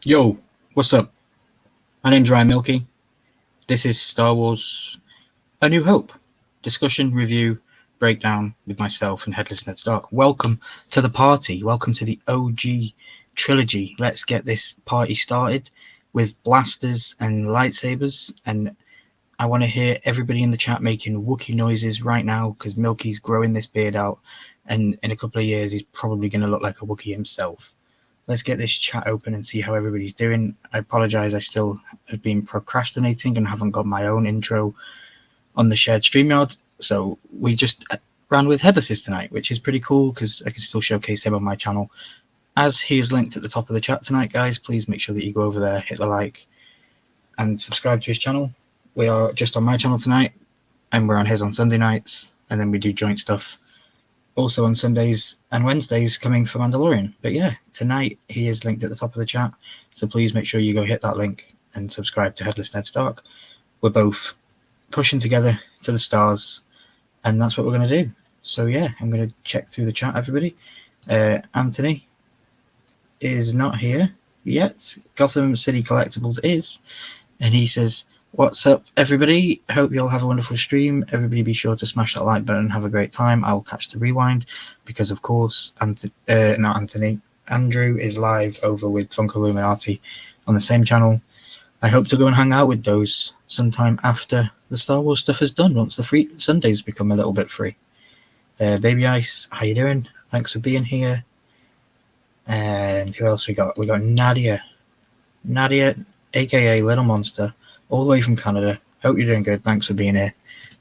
Yo, what's up? My name's Ryan Milky. This is Star Wars A New Hope discussion, review, breakdown with myself and Headless Ned Stark. Welcome to the party. Welcome to the OG trilogy. Let's get this party started with blasters and lightsabers. And I want to hear everybody in the chat making Wookiee noises right now because Milky's growing this beard out. And in a couple of years, he's probably going to look like a Wookiee himself. Let's get this chat open and see how everybody's doing. I apologize, I still have been procrastinating and haven't got my own intro on the shared StreamYard. So we just ran with Headlesses tonight, which is pretty cool because I can still showcase him on my channel. As he is linked at the top of the chat tonight, guys, please make sure that you go over there, hit the like, and subscribe to his channel. We are just on my channel tonight, and we're on his on Sunday nights, and then we do joint stuff also on Sundays and Wednesdays coming for Mandalorian. But yeah, tonight he is linked at the top of the chat, so please make sure you go hit that link and subscribe to Headless Ned Stark. We're both pushing together to the stars, and that's what we're going to do. So yeah, I'm going to check through the chat, everybody. Anthony is not here yet. Gotham City Collectibles is, and he says, "What's up, everybody? Hope you all have a wonderful stream. Everybody be sure to smash that like button and have a great time. I'll catch the rewind because, of course, not Anthony. Andrew is live over with Funko Illuminati on the same channel. I hope to go and hang out with those sometime after the Star Wars stuff is done, once the free Sundays become a little bit free. Baby Ice, how you doing? Thanks for being here. And who else we got? We got Nadia, aka Little Monster, all the way from Canada. Hope you're doing good. Thanks for being here.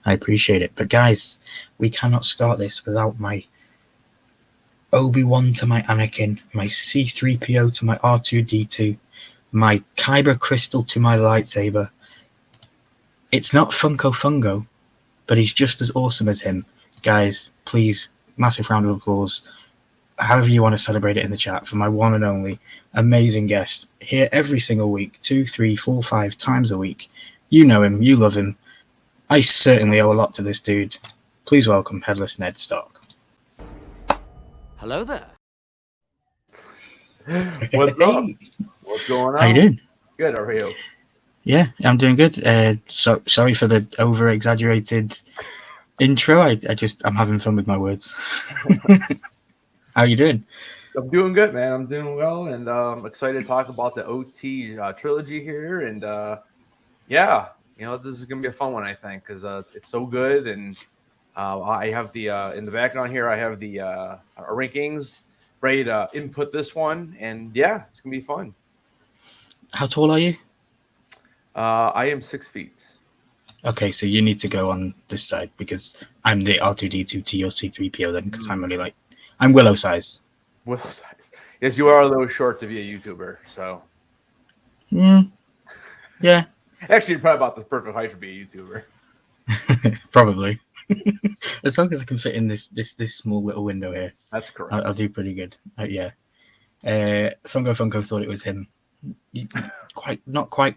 I appreciate it. But guys, we cannot start this without my Obi-Wan to my Anakin, my C-3PO to my R2-D2, my Kyber crystal to my lightsaber. It's not Funko Fungo, but he's just as awesome as him. Guys, please, massive round of applause. However you want to celebrate it in the chat for my one and only amazing guest here every single week, 2, 3, 4, 5 times a week. You know him, you love him. I certainly owe a lot to this dude. Please welcome Headless Ned Stark. Hello there. What's up? What's going on? How you doing? Good, how are you? Yeah, I'm doing good. So sorry for the over-exaggerated intro. I'm having fun with my words. How you doing? I'm doing good, man. I'm doing well, and I'm excited to talk about the OT trilogy here. And yeah, this is gonna be a fun one, I think, because it's so good. And I have the in the background here, I have the rankings ready to input this one, and yeah, it's gonna be fun. How tall are you? I am 6 feet. Okay, so you need to go on this side because I'm the R2D2 to your C3PO then, because I'm Willow size. Willow size. Yes, you are a little short to be a YouTuber, so. Yeah. Actually, you're probably about the perfect height to be a YouTuber. Probably. As long as I can fit in this small little window here. That's correct. I'll do pretty good. Yeah. Funko thought it was him. Not quite,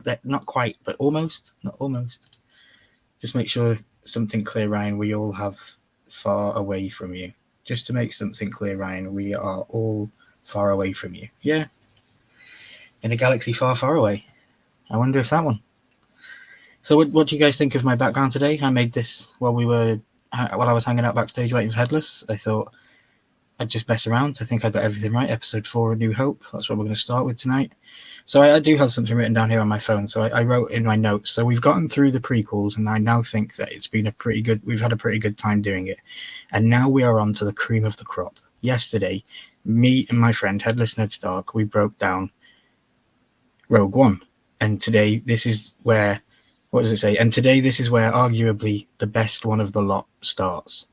but almost. Not almost. Just make sure something clear, Ryan. We all have far away from you. Just to make something clear, Ryan, we are all far away from you. Yeah. In a galaxy far, far away. I wonder if that one. So what do you guys think of my background today? I made this while I was hanging out backstage waiting for Headless. I thought I'd just mess around. I think I got everything right. Episode 4, A New Hope. That's what we're going to start with tonight. So I do have something written down here on my phone. So I wrote in my notes. So we've gotten through the prequels, and I now think that it's been we've had a pretty good time doing it. And now we are on to the cream of the crop. Yesterday, me and my friend, Headless Ned Stark, we broke down Rogue One. And today, this is where, what does it say? And today, this is where arguably the best one of the lot starts.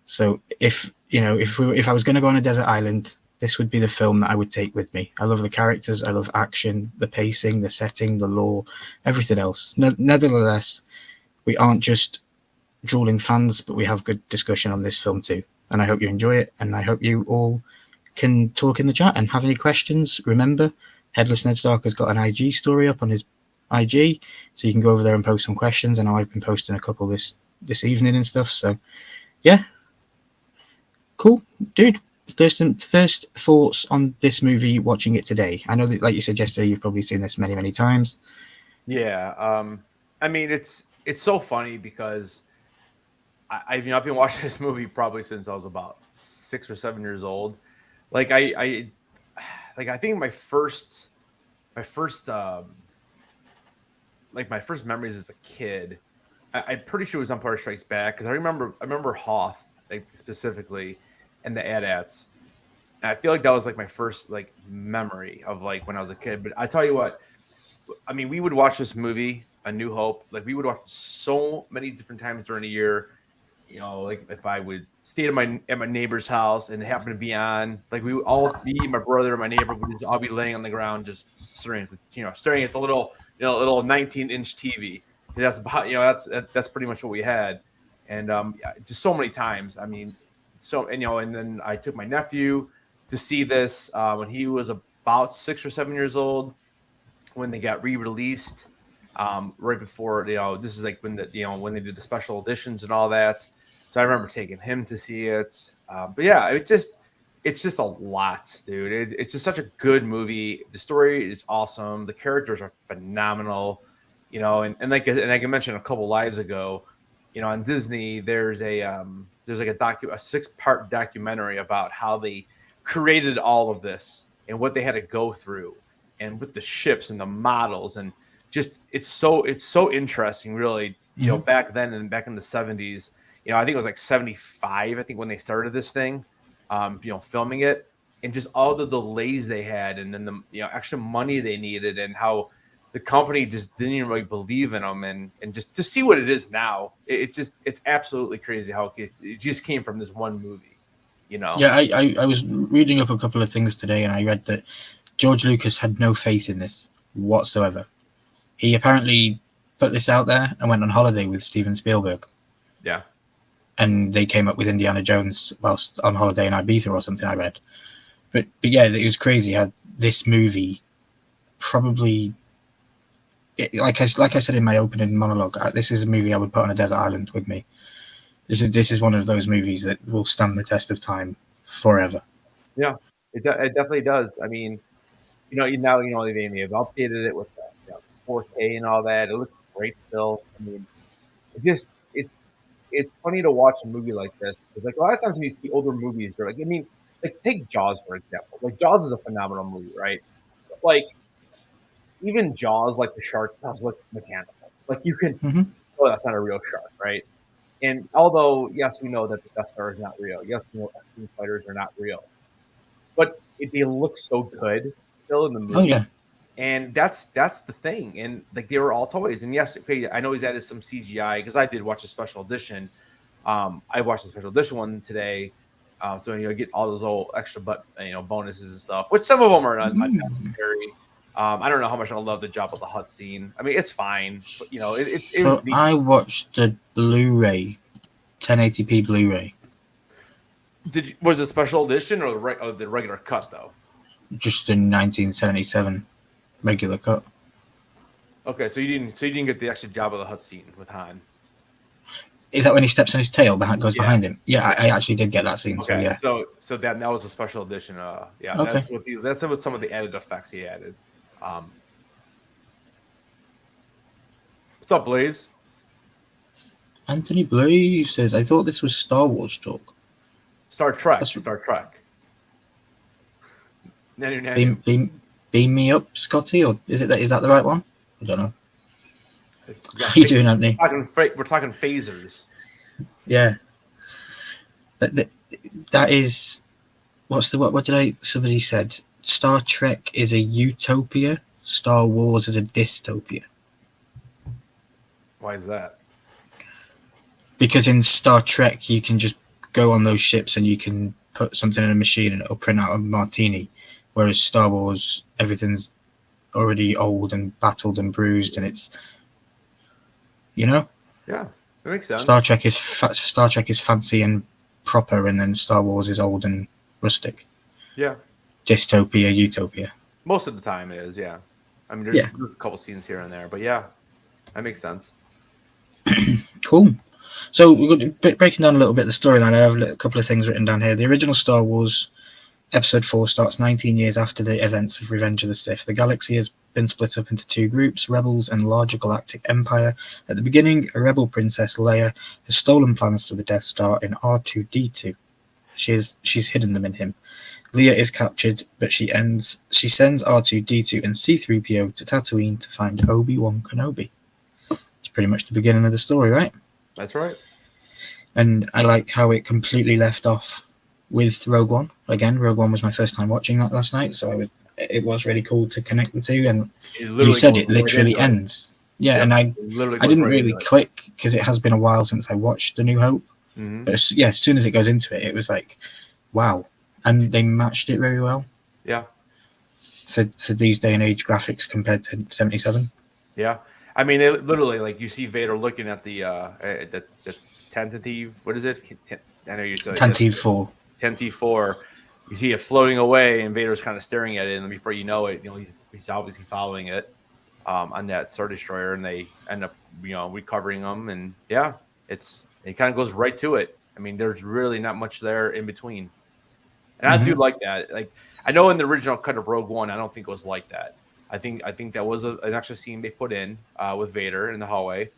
So if I was going to go on a desert island, this would be the film that I would take with me. I love the characters, I love action, the pacing, the setting, the lore, everything else. Nevertheless, we aren't just drooling fans, but we have good discussion on this film too. And I hope you enjoy it, and I hope you all can talk in the chat and have any questions. Remember, Headless Ned Stark has got an IG story up on his IG, so you can go over there and post some questions, and I've been posting a couple this evening and stuff. So yeah, cool, dude. First thoughts on this movie watching it today. I know that, like you said yesterday, you've probably seen this many times. Yeah. I mean, it's so funny because I've been watching this movie probably since I was about 6 or 7 years old. Like I think my first memories as a kid, I'm pretty sure it was Empire Strikes Back because I remember Hoth like specifically and the AT-ATs. And I feel like that was like my first like memory of like when I was a kid. But I tell you what, I mean, we would watch this movie, A New Hope. Like we would watch it so many different times during the year. You know, like if I would stay at my neighbor's house and it happened to be on, like we would all, me, my brother, and my neighbor would just all be laying on the ground, just staring at the little 19-inch TV. That's about, that's pretty much what we had, and just so many times. I mean, and then I took my nephew to see this when he was about 6 or 7 years old when they got re-released. Right before, this is like when when they did the special editions and all that. So I remember taking him to see it. But yeah, it's just a lot, dude. It's just such a good movie. The story is awesome. The characters are phenomenal, and like I mentioned a couple lives ago, on Disney, there's a 6-part documentary about how they created all of this and what they had to go through, and with the ships and the models, and just it's so interesting, really. Back then and back in the 70s, I think it was like 75. I think when they started this thing, filming it, and just all the delays they had, and then the extra money they needed, and how the company just didn't even really believe in them, and just to see what it is now, it's absolutely crazy how it just came from this one movie. Yeah, I was reading up a couple of things today, and I read that George Lucas had no faith in this whatsoever. He apparently put this out there and went on holiday with Steven Spielberg. Yeah. And they came up with Indiana Jones whilst on holiday in Ibiza or something, I read. But yeah, it was crazy how this movie probably, like I said in my opening monologue, this is a movie I would put on a desert island with me. This is one of those movies that will stand the test of time forever. Yeah, it definitely does. I mean, now they've updated it with 4K and all that. It looks great still. I mean, it's funny to watch a movie like this because like a lot of times when you see older movies, you're like, I mean, like take Jaws for example. Like Jaws is a phenomenal movie, right? But, like even Jaws, like the shark does look mechanical. Like you can, oh, that's not a real shark, right? And although yes, we know that the Death Star is not real. Yes, we know F-16 fighters are not real, but they look so good still in the movie. Oh yeah. And that's the thing. And like they were all toys. And yes, okay, I know he's added some CGI because I did watch a special edition. I watched the special edition one today. So get all those old extra bonuses and stuff, which some of them are unnecessary. I don't know how much I love the Job of the Hutt scene. I mean, it's fine, but I watched the Blu-ray, 1080p Blu-ray. Was it special edition or the regular cut though? Just the 1977 regular cut. Okay, so you didn't get the extra Job of the Hutt scene with Han. Is that when he steps on his tail goes behind him? Yeah, I actually did get that scene. Okay, so yeah. So that was a special edition. Yeah, okay. That's what some of the added effects he added. What's up, Blaze? Anthony Blaze says, "I thought this was Star Wars talk." Star Trek. Star Trek. Beam me up, Scotty, or is that the right one? I don't know. How you doing, Anthony? We're talking phasers. Yeah. That is what somebody said. Star Trek is a utopia. Star Wars is a dystopia. Why is that? Because in Star Trek you can just go on those ships and you can put something in a machine and it'll print out a martini, whereas Star Wars, everything's already old and battled and bruised, and it's Yeah, that makes sense. Star Trek is fancy and proper, and then Star Wars is old and rustic. Yeah. Dystopia, utopia. Most of the time it is, yeah. I mean, there's a couple scenes here and there, but yeah, that makes sense. Cool. So we're breaking down a little bit the storyline. I have a couple of things written down here. The original Star Wars Episode 4 starts 19 years after the events of Revenge of the Sith. The galaxy has been split up into two groups, Rebels and larger galactic empire. At the beginning, a Rebel Princess Leia has stolen plans to the Death Star in R2-D2. She's hidden them in him. Leia is captured, but she sends R2-D2 and C-3PO to Tatooine to find Obi-Wan Kenobi. It's pretty much the beginning of the story, right? That's right. And I like how it completely left off with Rogue One. Again, Rogue One was my first time watching that last night, so it was really cool to connect the two. And you said it literally ends. Yeah, and I didn't really click because it has been a while since I watched A New Hope. Mm-hmm. But yeah, as soon as it goes into it, it was like, wow. And they matched it very well. Yeah. For these day and age graphics compared to 77. Yeah. I mean, it literally, like, you see Vader looking at the tentative, what is it? I know you said Tentative 4. Tentative 4. You see it floating away, and Vader's kind of staring at it, and before you know it, he's obviously following it on that Star Destroyer, and they end up recovering them, and yeah, it kind of goes right to it. I mean, there's really not much there in between, and I do like that. Like, I know in the original cut of Rogue One, I don't think it was like that. I think that was an extra scene they put in with Vader in the hallway,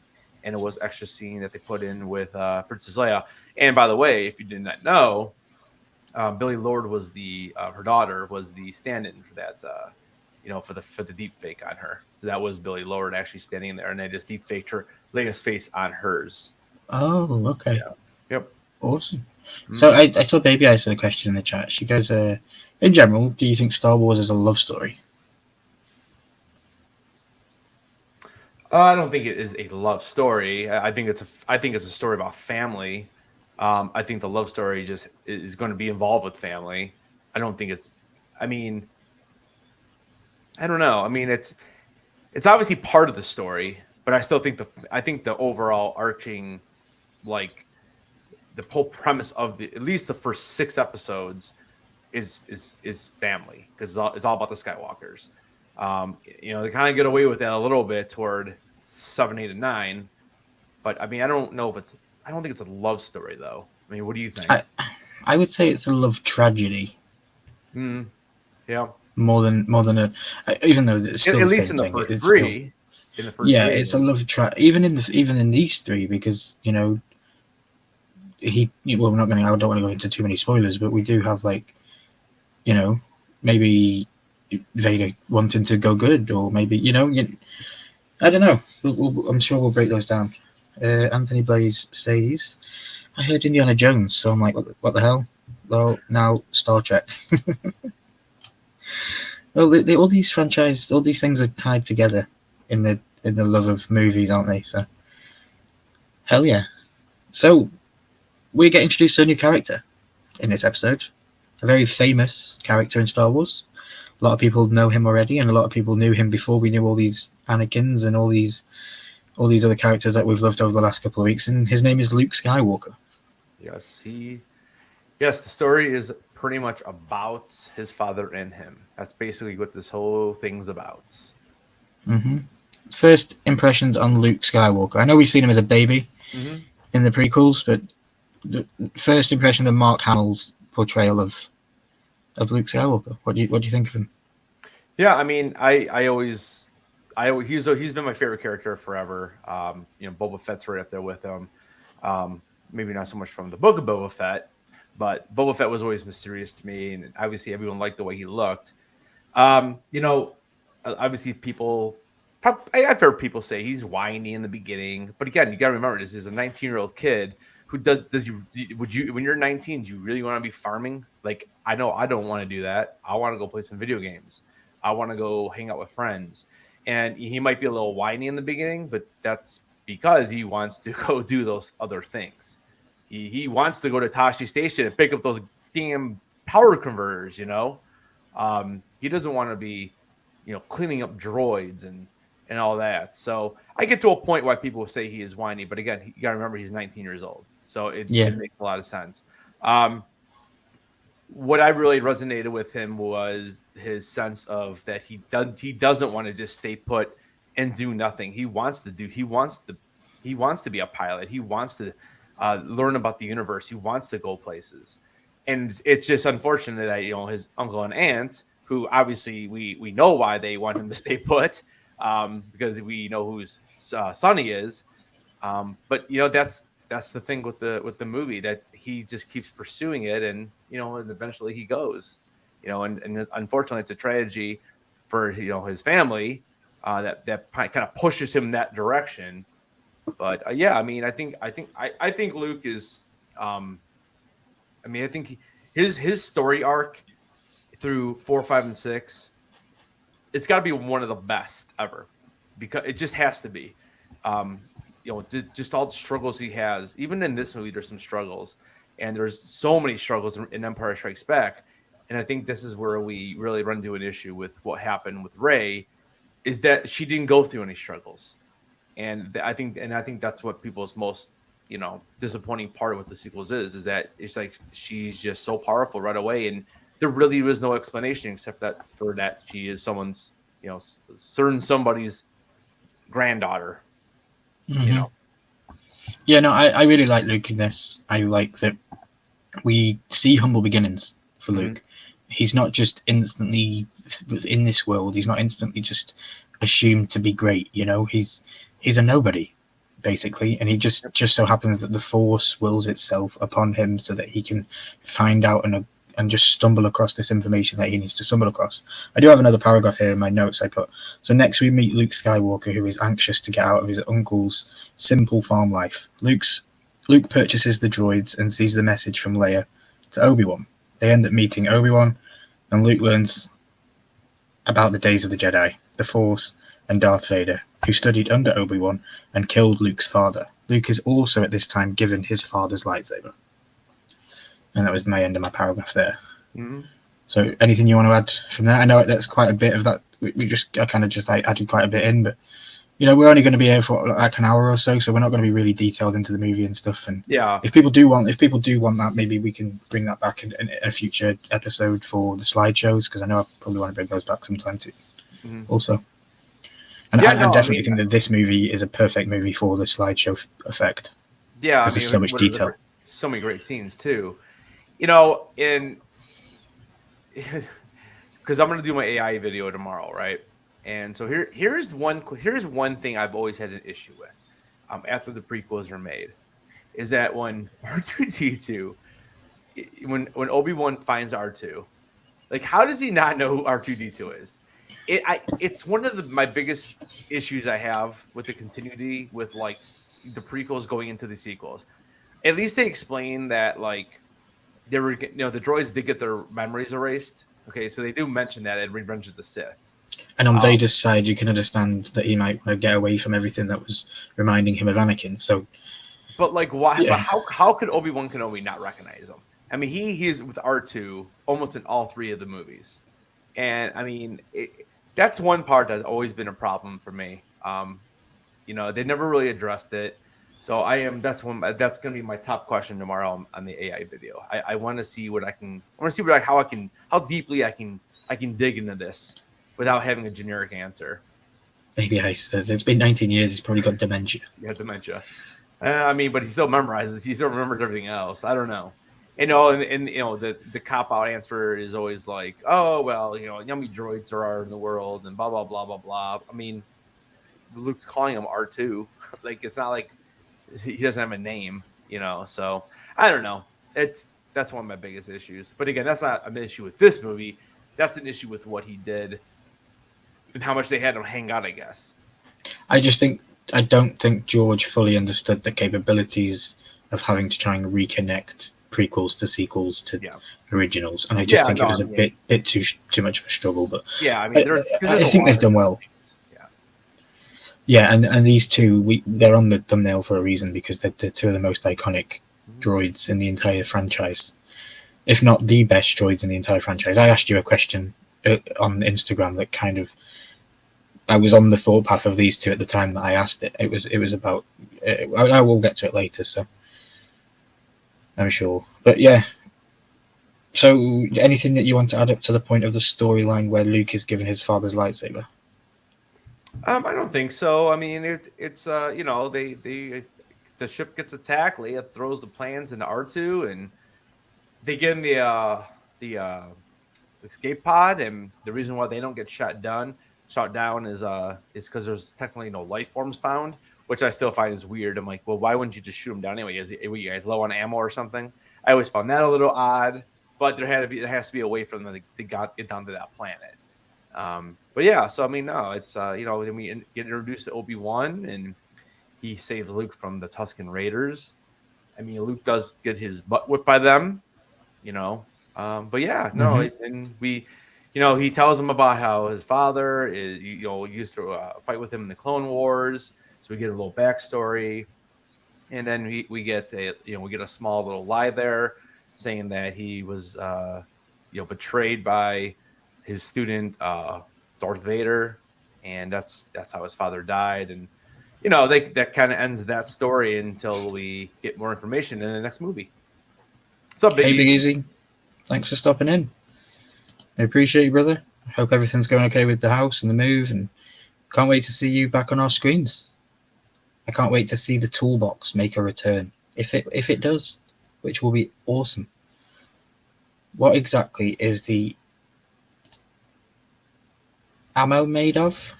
and it was extra scene that they put in with Princess Leia. And by the way, if you did not know, Billy Lord was her daughter was the stand-in for that, for the deep fake on her. That was Billy Lord actually standing there, and they just deep faked her Leia's face on hers. Oh, okay. Yeah. Yep. Awesome. Mm-hmm. So I saw Baby Eyes had a question in the chat. She goes, in general, do you think Star Wars is a love story? I don't think it is a love story. I think it's a story about family. I think the love story just is going to be involved with family. I don't think it's. I mean, I don't know. I mean, it's obviously part of the story, but I still think the overall arching, like, the whole premise of at least the first 6 episodes is family, because it's all about the Skywalkers. They kind of get away with that a little bit toward 7, 8, and 9, but I mean, I don't think it's a love story though. I mean, what do you think? I would say it's a love tragedy. Yeah. More than a, even though it's still at the least same in the thing. first It's three. Still, in the first yeah, three, it's a love even in these 3, because we're not going to. I don't want to go into too many spoilers, but we do have, like, maybe Vader wanting to go good, or maybe I don't know. I'm sure we'll break those down. Anthony Blaze says, I heard Indiana Jones, so I'm like, what the hell? Well, now Star Trek. Well, all these franchises, all these things are tied together in the love of movies, aren't they? So, hell yeah. So, we get introduced to a new character in this episode. A very famous character in Star Wars. A lot of people know him already, and a lot of people knew him before we knew all these Anakins and all these other characters that we've loved over the last couple of weeks. And his name is Luke Skywalker. Yes, the story is pretty much about his father and him. That's basically what this whole thing's about. Mm-hmm. First impressions on Luke Skywalker. I know we've seen him as a baby in the prequels, but the first impression of Mark Hamill's portrayal of Luke Skywalker. What do you think of him? Yeah, I mean, he's been my favorite character forever. Boba Fett's right up there with him. Maybe not so much from the book of Boba Fett, but Boba Fett was always mysterious to me, and obviously everyone liked the way he looked. Obviously I've heard people say he's whiny in the beginning, but again, you got to remember, this is a 19-year-old kid who would you, when you're 19, do you really want to be farming? Like, I know I don't want to do that. I want to go play some video games. I want to go hang out with friends. And he might be a little whiny in the beginning, but that's because he wants to go do those other things. He wants to go to Tashi Station and pick up those damn power converters, He doesn't want to be, cleaning up droids and all that. So I get to a point why people will say he is whiny, but again, you got to remember he's 19 years old. So it makes a lot of sense. What I really resonated with him was his sense of that he doesn't want to just stay put and do nothing. He wants to be a pilot. He wants to learn about the universe. He wants to go places. And it's just unfortunate that his uncle and aunt, who obviously we know why they want him to stay put, because we know whose son he is. But that's the thing with the movie, that he just keeps pursuing it, and and eventually he goes. And unfortunately, it's a tragedy for his family, that kind of pushes him that direction. But yeah, I mean, I think Luke is. I think his story arc through 4, 5, and 6, it's got to be one of the best ever, because it just has to be. Just all the struggles he has. Even in this movie, there's some struggles, and there's so many struggles in Empire Strikes Back. And I think this is where we really run into an issue with what happened with Rey, is that she didn't go through any struggles. And I think that's what people's most disappointing part with the sequels is that it's like she's just so powerful right away, and there really was no explanation except that she is someone's certain somebody's granddaughter. Mm-hmm. Yeah, no, I really like Luke in this. I like that we see humble beginnings for Luke. Mm-hmm. He's not just instantly in this world. He's not instantly just assumed to be great. He's a nobody, basically, and he just so happens that the Force wills itself upon him so that he can find out and just stumble across this information that he needs to stumble across. I do have another paragraph here in my notes I put. So next we meet Luke Skywalker, who is anxious to get out of his uncle's simple farm life. Luke purchases the droids and sees the message from Leia to Obi-Wan. They end up meeting Obi-Wan, and Luke learns about the days of the Jedi, the Force, and Darth Vader, who studied under Obi-Wan and killed Luke's father. Luke is also at this time given his father's lightsaber. And that was my end of my paragraph there. Mm-hmm. So anything you want to add from there? I know that's quite a bit of that. I kind of just added quite a bit in, but we're only going to be here for like an hour or so we're not going to be really detailed into the movie and stuff. And yeah, if people do want that, maybe we can bring that back in a future episode for the slideshows, because I know I probably want to bring those back sometime too. Mm-hmm. Also. And I definitely think that this movie is a perfect movie for the slideshow effect. Yeah, because there's so much detail, so many great scenes too. Because I'm going to do my AI video tomorrow, right? And so here's one thing I've always had an issue with, after the prequels are made, is that when R2-D2, when Obi-Wan finds R2, like, how does he not know who R2-D2 is? It's one of my biggest issues I have with the continuity with like the prequels going into the sequels. At least they explain that like they were, the droids did get their memories erased. Okay, so they do mention that in Revenge of the Sith. And on Vader's side, you can understand that he might want to get away from everything that was reminding him of Anakin. So, but like, why? Yeah. But how could Obi-Wan Kenobi not recognize him? I mean, he's with R2 almost in all 3 of the movies, and I mean, that's one part that's always been a problem for me. They never really addressed it. So that's going to be my top question tomorrow on the AI video. I want to see how deeply I can dig into this without having a generic answer. Maybe I says it's been 19 years. He's probably got dementia. Yeah, dementia. But he still memorizes. He still remembers everything else. I don't know. And the cop out answer is always like, oh well, yummy droids are in the world and blah blah blah blah blah. I mean, Luke's calling him R2. Like, it's not like he doesn't have a name, So I don't know. That's one of my biggest issues. But again, that's not an issue with this movie. That's an issue with what he did and how much they had him hang out, I guess. I don't think George fully understood the capabilities of having to try and reconnect prequels to sequels to originals, and I just think it was a bit too much of a struggle. But yeah, I mean, I think they've done well. Yeah, and these two, they're on the thumbnail for a reason, because they're 2 of the most iconic droids in the entire franchise, if not the best droids in the entire franchise. I asked you a question on Instagram that kind of, I was on the thought path of these 2 at the time that I asked it. It was about, I will get to it later, so I'm sure. But yeah, so anything that you want to add up to the point of the storyline where Luke is given his father's lightsaber? I don't think so. I mean, it's the ship gets attacked. Leia throws the plans into R2, and they get in the escape pod, and the reason why they don't get shot down is because there's technically no life forms found, which I still find is weird. I'm like, well, why wouldn't you just shoot them down anyway? Were you guys low on ammo or something? I always found that a little odd, but there has to be a way for them to get down to that planet. But yeah, so I mean, no, it's then we get introduced to Obi-Wan, and he saves Luke from the Tusken Raiders. I mean, Luke does get his butt whipped by them, but yeah, no, and we, he tells him about how his father is, used to fight with him in the Clone Wars. So we get a little backstory, and then we get a small little lie there, saying that he was, betrayed by his student Darth Vader, and that's how his father died, and that kind of ends that story until we get more information in the next movie. What's up, Big Hey, Easy? Big Easy. Thanks for stopping in. I appreciate you, brother. I hope everything's going okay with the house and the move, and can't wait to see you back on our screens. I can't wait to see the toolbox make a return, if it does, which will be awesome. What exactly is the ammo made of?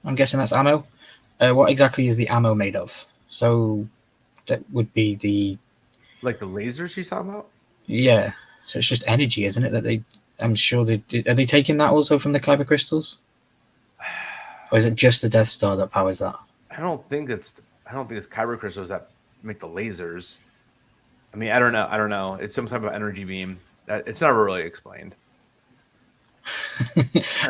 I'm guessing that's ammo. What exactly is the ammo made of? So that would be the... Like the lasers she's talking about? Yeah. So it's just energy, isn't it? I'm sure are they taking that also from the kyber crystals? Or is it just the Death Star that powers that? I don't think it's kyber crystals that make the lasers. I mean, I don't know. It's some type of energy beam that it's never really explained.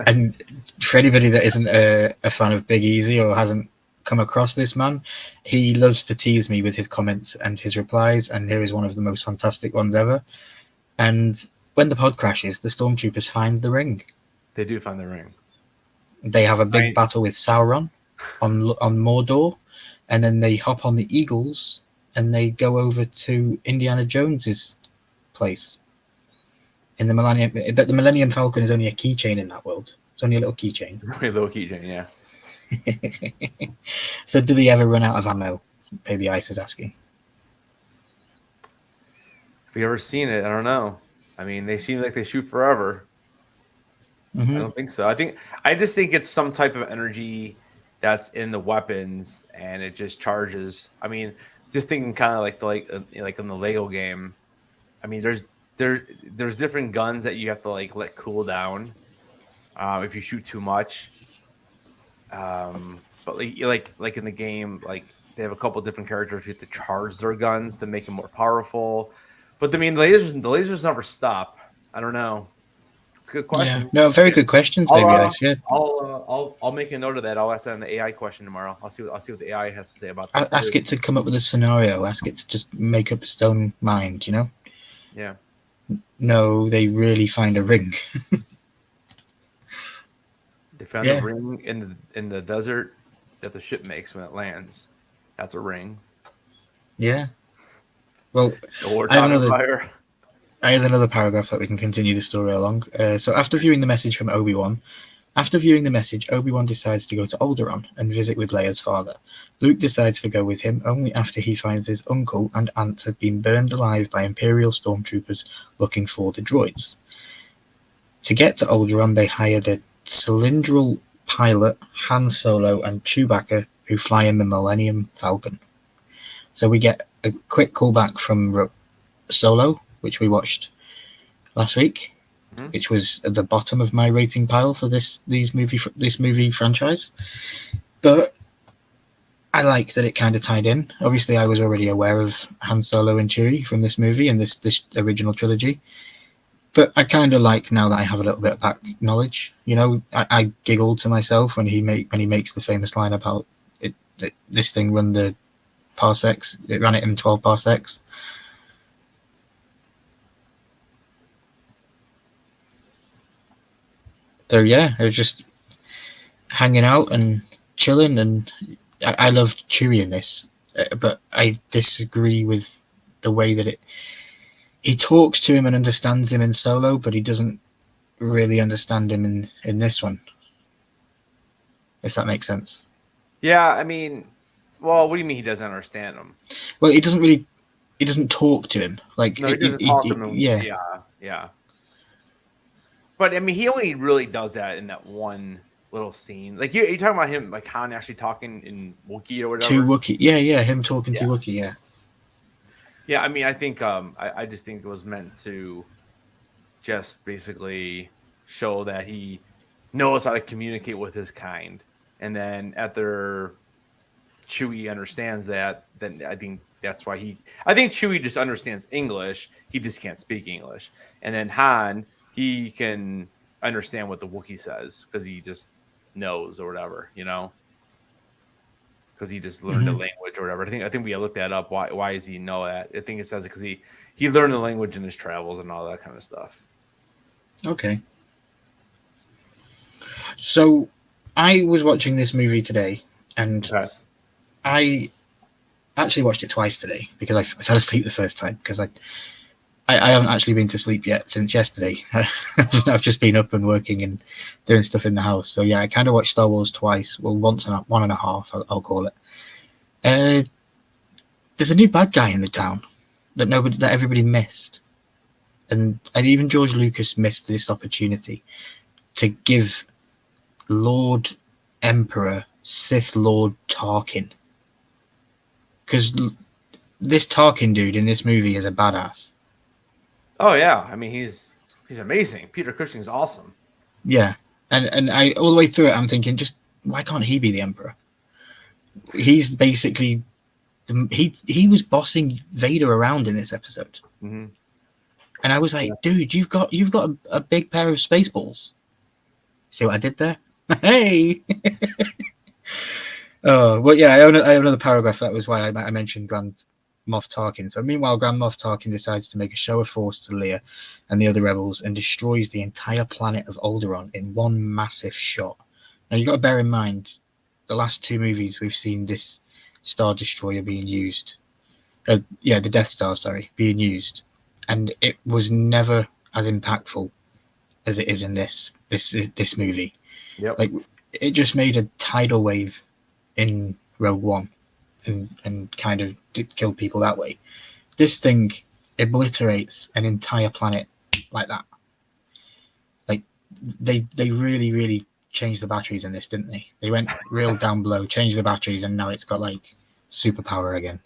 And for anybody that isn't a fan of Big Easy or hasn't come across this man, he loves to tease me with his comments and his replies, and here is one of the most fantastic ones ever. And when the pod crashes, the Stormtroopers find the ring. They do find the ring. They have a big battle with Sauron on Mordor, and then they hop on the Eagles and they go over to Indiana Jones's place in the Millennium. But the Millennium Falcon is only a keychain in that world. It's only a little keychain. Really little keychain, yeah. So do they ever run out of ammo? Baby Ice is asking. Have you ever seen it? I don't know. I mean, they seem like they shoot forever. I don't think so. I just think it's some type of energy that's in the weapons, and it just charges. I mean, just thinking kind of like in the Lego game. I mean, there's different guns that you have to let cool down if you shoot too much. But like in the game, they have a couple different characters you have to charge their guns to make them more powerful. But I mean, the lasers never stop. I don't know. It's a good question. Yeah. No, very good questions, Baby Ice. Yeah. I'll make a note of that. I'll ask that on the AI question tomorrow. I'll see what the AI has to say about that. Ask it to come up with a scenario. Ask it to just make up its own mind. Yeah. No, they really find a ring. They found a ring in the desert that the ship makes when it lands. That's a ring. Yeah. Well, I have another paragraph that we can continue the story along. So after viewing the message from Obi-Wan, Obi-Wan decides to go to Alderaan and visit with Leia's father. Luke decides to go with him only after he finds his uncle and aunt have been burned alive by Imperial stormtroopers looking for the droids. To get to Alderaan, they hire the cylindrical pilot Han Solo and Chewbacca, who fly in the Millennium Falcon. So we get a quick callback from Solo, which we watched last week, which was at the bottom of my rating pile for this movie franchise. But I like that it kind of tied in. Obviously, I was already aware of Han Solo and Chewie from this movie and this original trilogy. But I kind of like now that I have a little bit of back knowledge. I giggled to myself when he makes the famous line about this thing run the parsecs. It ran it in 12 parsecs. So yeah, I was just hanging out and chilling, and I loved Chewie in this, but I disagree with the way that he talks to him and understands him in Solo, but he doesn't really understand him in this one, if that makes sense. Yeah, I mean, well, what do you mean he doesn't understand him? Well, he doesn't really he doesn't talk to him. Like, No, he doesn't talk to him. yeah. Yeah. But I mean, he only really does that in that one little scene. Like you're talking about him, like Han actually talking in Wookiee or whatever. To Wookiee, yeah, him talking to Yeah. Wookiee, yeah. Yeah, I mean, I think I just think it was meant to just basically show that he knows how to communicate with his kind, and then after Chewie understands that, then I think that's why I think Chewie just understands English. He just can't speak English, and then Han, he can understand what the Wookiee says because he just knows or whatever, because he just learned the language or whatever. I think we looked that up. Why does he know that? I think it says it because he learned the language in his travels and all that kind of stuff. Okay. So I was watching this movie today, and I actually watched it twice today because I fell asleep the first time because I haven't actually been to sleep yet since yesterday. I've just been up and working and doing stuff in the house. So yeah, I kind of watched Star Wars twice. Well, one and a half, I'll call it. There's a new bad guy in the town that everybody missed, and even George Lucas missed this opportunity to give Lord Emperor Sith Lord Tarkin, because this Tarkin dude in this movie is a badass. Oh yeah, I mean he's amazing. Peter Cushing's awesome. Yeah, and I all the way through it, I'm thinking, just why can't he be the Emperor? He's basically he was bossing Vader around in this episode, and I was like, dude, you've got a big pair of Spaceballs. See what I did there? Hey. Oh, well, yeah, I have another paragraph. That was why I mentioned Grand Moff Tarkin. So meanwhile, Grand Moff Tarkin decides to make a show of force to Leia and the other rebels and destroys the entire planet of Alderaan in one massive shot. Now, you've got to bear in mind, the last two movies we've seen this Star Destroyer being used. The Death Star, being used. And it was never as impactful as it is in this movie. Yep. Like, it just made a tidal wave in Rogue One and kind of kill people that way. This thing obliterates an entire planet like that. Like, they really, really changed the batteries in this, didn't they? They went real down below, changed the batteries, and now it's got like superpower again.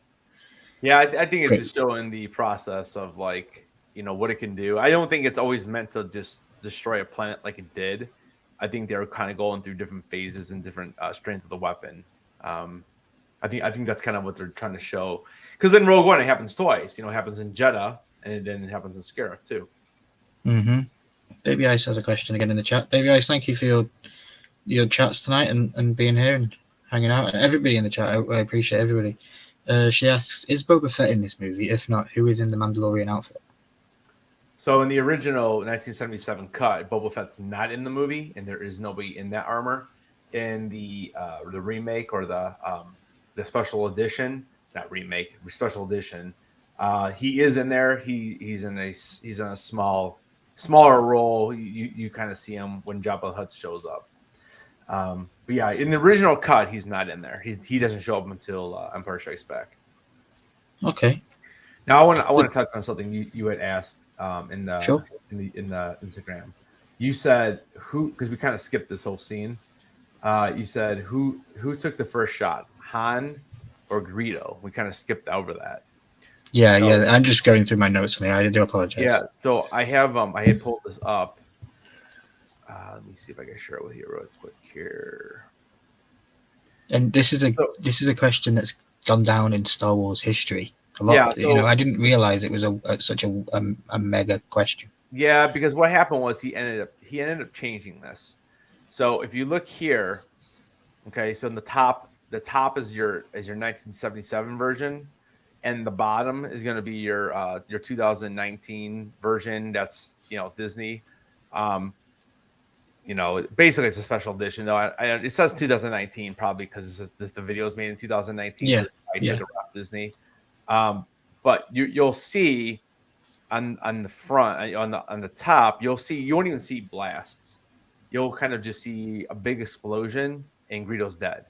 Yeah, I think it's just showing the process of like, what it can do. I don't think it's always meant to just destroy a planet like it did. I think they're kind of going through different phases and different strengths of the weapon. I think that's kind of what they're trying to show. Because in Rogue One, it happens twice. It happens in Jeddah, and then it happens in Scarif too. Baby Ice has a question again in the chat. Baby Ice, thank you for your chats tonight and being here and hanging out. Everybody in the chat, I appreciate everybody. She asks, is Boba Fett in this movie? If not, who is in the Mandalorian outfit? So in the original 1977 cut, Boba Fett's not in the movie, and there is nobody in that armor. In the remake or the special edition, not remake, special edition, he is in there. He's in a smaller role. You kind of see him when Jabba the Hutt shows up. But yeah, in the original cut, he's not in there. He doesn't show up until Empire Strikes Back. Okay. Now I want to touch on something you had asked in the sure. in the Instagram. You said because we kind of skipped this whole scene. You said who took the first shot, Han or Greedo? We kind of skipped over that. Yeah, I'm just going through my notes, and I do apologize. Yeah, so I have I had pulled this up. Let me see if I can share it with you real quick here. And this is a question that's gone down in Star Wars history a lot. Yeah, I didn't realize it was such a mega question. Yeah, because what happened was he ended up changing this. So if you look here, okay, so in the top is your 1977 version, and the bottom is going to be your 2019 version. That's Disney. Basically it's a special edition though. It says 2019 probably because the video is made in 2019. Yeah, so I took it off Disney. But you'll see on the front on the top, you won't even see blasts. You'll kind of just see a big explosion and Greedo's dead.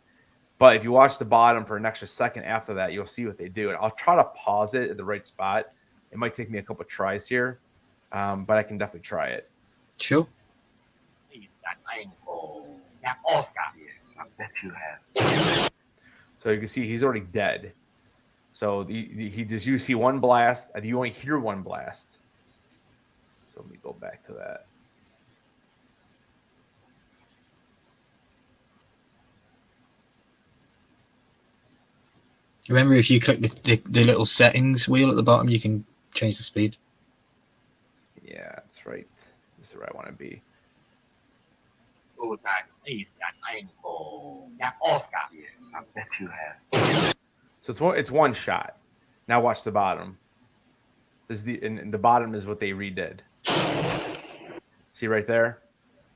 But if you watch the bottom for an extra second after that, you'll see what they do. And I'll try to pause it at the right spot. It might take me a couple tries here, but I can definitely try it. Sure. I bet you have. So you can see he's already dead. So he does. You see one blast, and you only hear one blast. So let me go back to that. Remember, if you click the little settings wheel at the bottom, you can change the speed. Yeah, that's right. This is where I want to be. I bet you have. So it's one shot. Now watch the bottom. This is and the bottom is what they redid. See right there?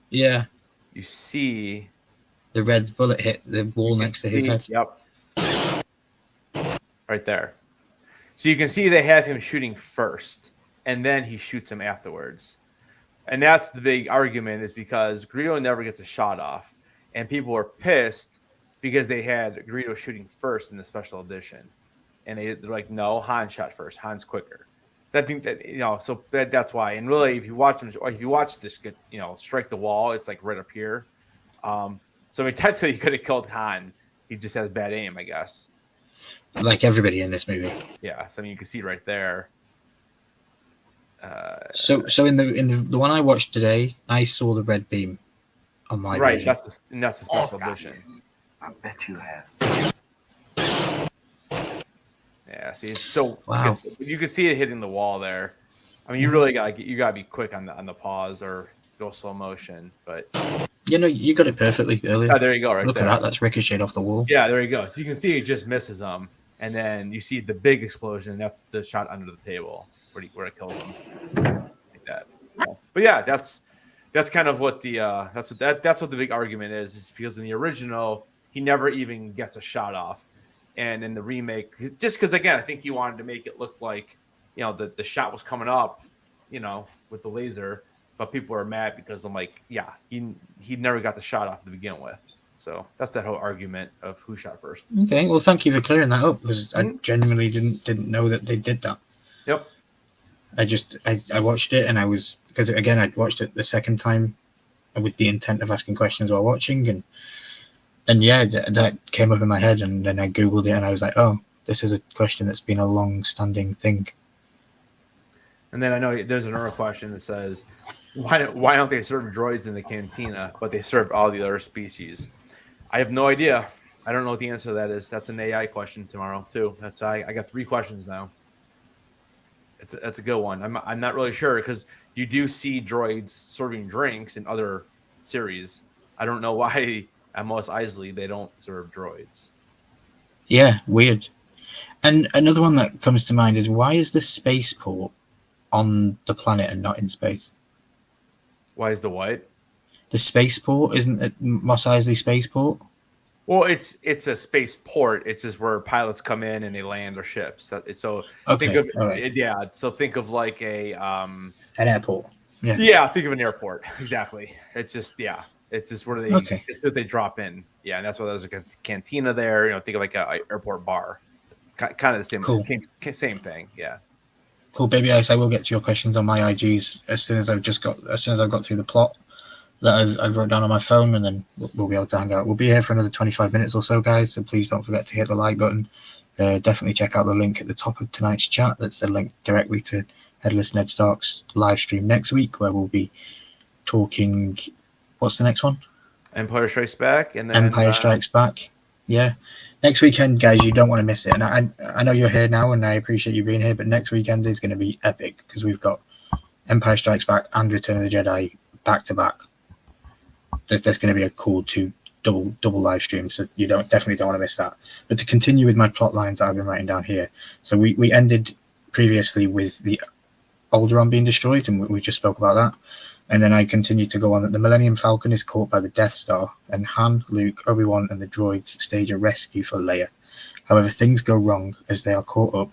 Yeah. You see The red bullet hit the wall next to his head. Yep. Right there. So you can see they have him shooting first, and then he shoots him afterwards. And that's the big argument, is because Greedo never gets a shot off. And people were pissed because they had Greedo shooting first in the special edition. And they're like, no, Han shot first. Han's quicker. So that's why. And really, if you watch this, strike the wall, it's like right up here. So I mean, technically, you could have killed Han. He just has bad aim, I guess. Like everybody in this movie. Yeah. So I mean, you can see right there. So in the one I watched today, I saw the red beam on my right. version. That's the special edition. I bet you have. Yeah. See, so wow. You can see it hitting the wall there. I mean, you really gotta be quick on the pause or go slow motion. But you got it perfectly earlier. Oh, there you go. Right. Look there. at that. That's ricocheted off the wall. Yeah, there you go. So you can see it just misses them, and then you see the big explosion. That's the shot under the table where it killed him. Like that. But yeah, that's kind of what that's what the big argument is because in the original he never even gets a shot off, and in the remake, just because again I think he wanted to make it look like the shot was coming up, with the laser, but people are mad because I'm like, yeah, he never got the shot off to begin with. So that's that whole argument of who shot first. Okay, well, thank you for clearing that up because I genuinely didn't know that they did that. Yep. I watched it and because again I'd watched it the second time with the intent of asking questions while watching and yeah, that came up in my head and then I googled it and I was like, oh, this is a question that's been a long-standing thing. And then I know there's another question that says, why don't they serve droids in the cantina, but they serve all the other species? I have no idea. I don't know what the answer to that is. That's an AI question tomorrow too. I got 3 questions now. That's a good one. I'm not really sure because you do see droids serving drinks in other series. I don't know why at Mos Eisley they don't serve droids. Yeah, weird. And another one that comes to mind is, why is the spaceport on the planet and not in space? Why is the what? The spaceport, isn't it Mos Eisley spaceport? Well, it's a spaceport. It's just where pilots come in and they land their ships. Okay, think of right. yeah. So think of like an airport. Yeah. Yeah, think of an airport. Exactly. It's just It's just where it's where they drop in. Yeah, and that's why there's like a cantina there. Think of like a airport bar. Kind of the same. Cool. Same thing. Yeah. Cool, Baby Ice. I will get to your questions on my IGs as soon as I've got through the plot that I've wrote down on my phone, and then we'll be able to hang out. We'll be here for another 25 minutes or so, guys. So please don't forget to hit the like button. Definitely check out the link at the top of tonight's chat. That's the link directly to Headless Ned Stark's live stream next week, where we'll be talking. What's the next one? Empire Strikes Back, and then Empire Strikes Back. Yeah. Next weekend, guys, you don't want to miss it. And I know you're here now, and I appreciate you being here, but next weekend is going to be epic because we've got Empire Strikes Back and Return of the Jedi back to back. There's going to be a cool double live stream, so you definitely don't want to miss that. But to continue with my plot lines that I've been writing down here, so we ended previously with the Alderaan being destroyed, and we just spoke about that. And then I continued to go on that the Millennium Falcon is caught by the Death Star, and Han, Luke, Obi-Wan, and the droids stage a rescue for Leia. However, things go wrong as they are caught up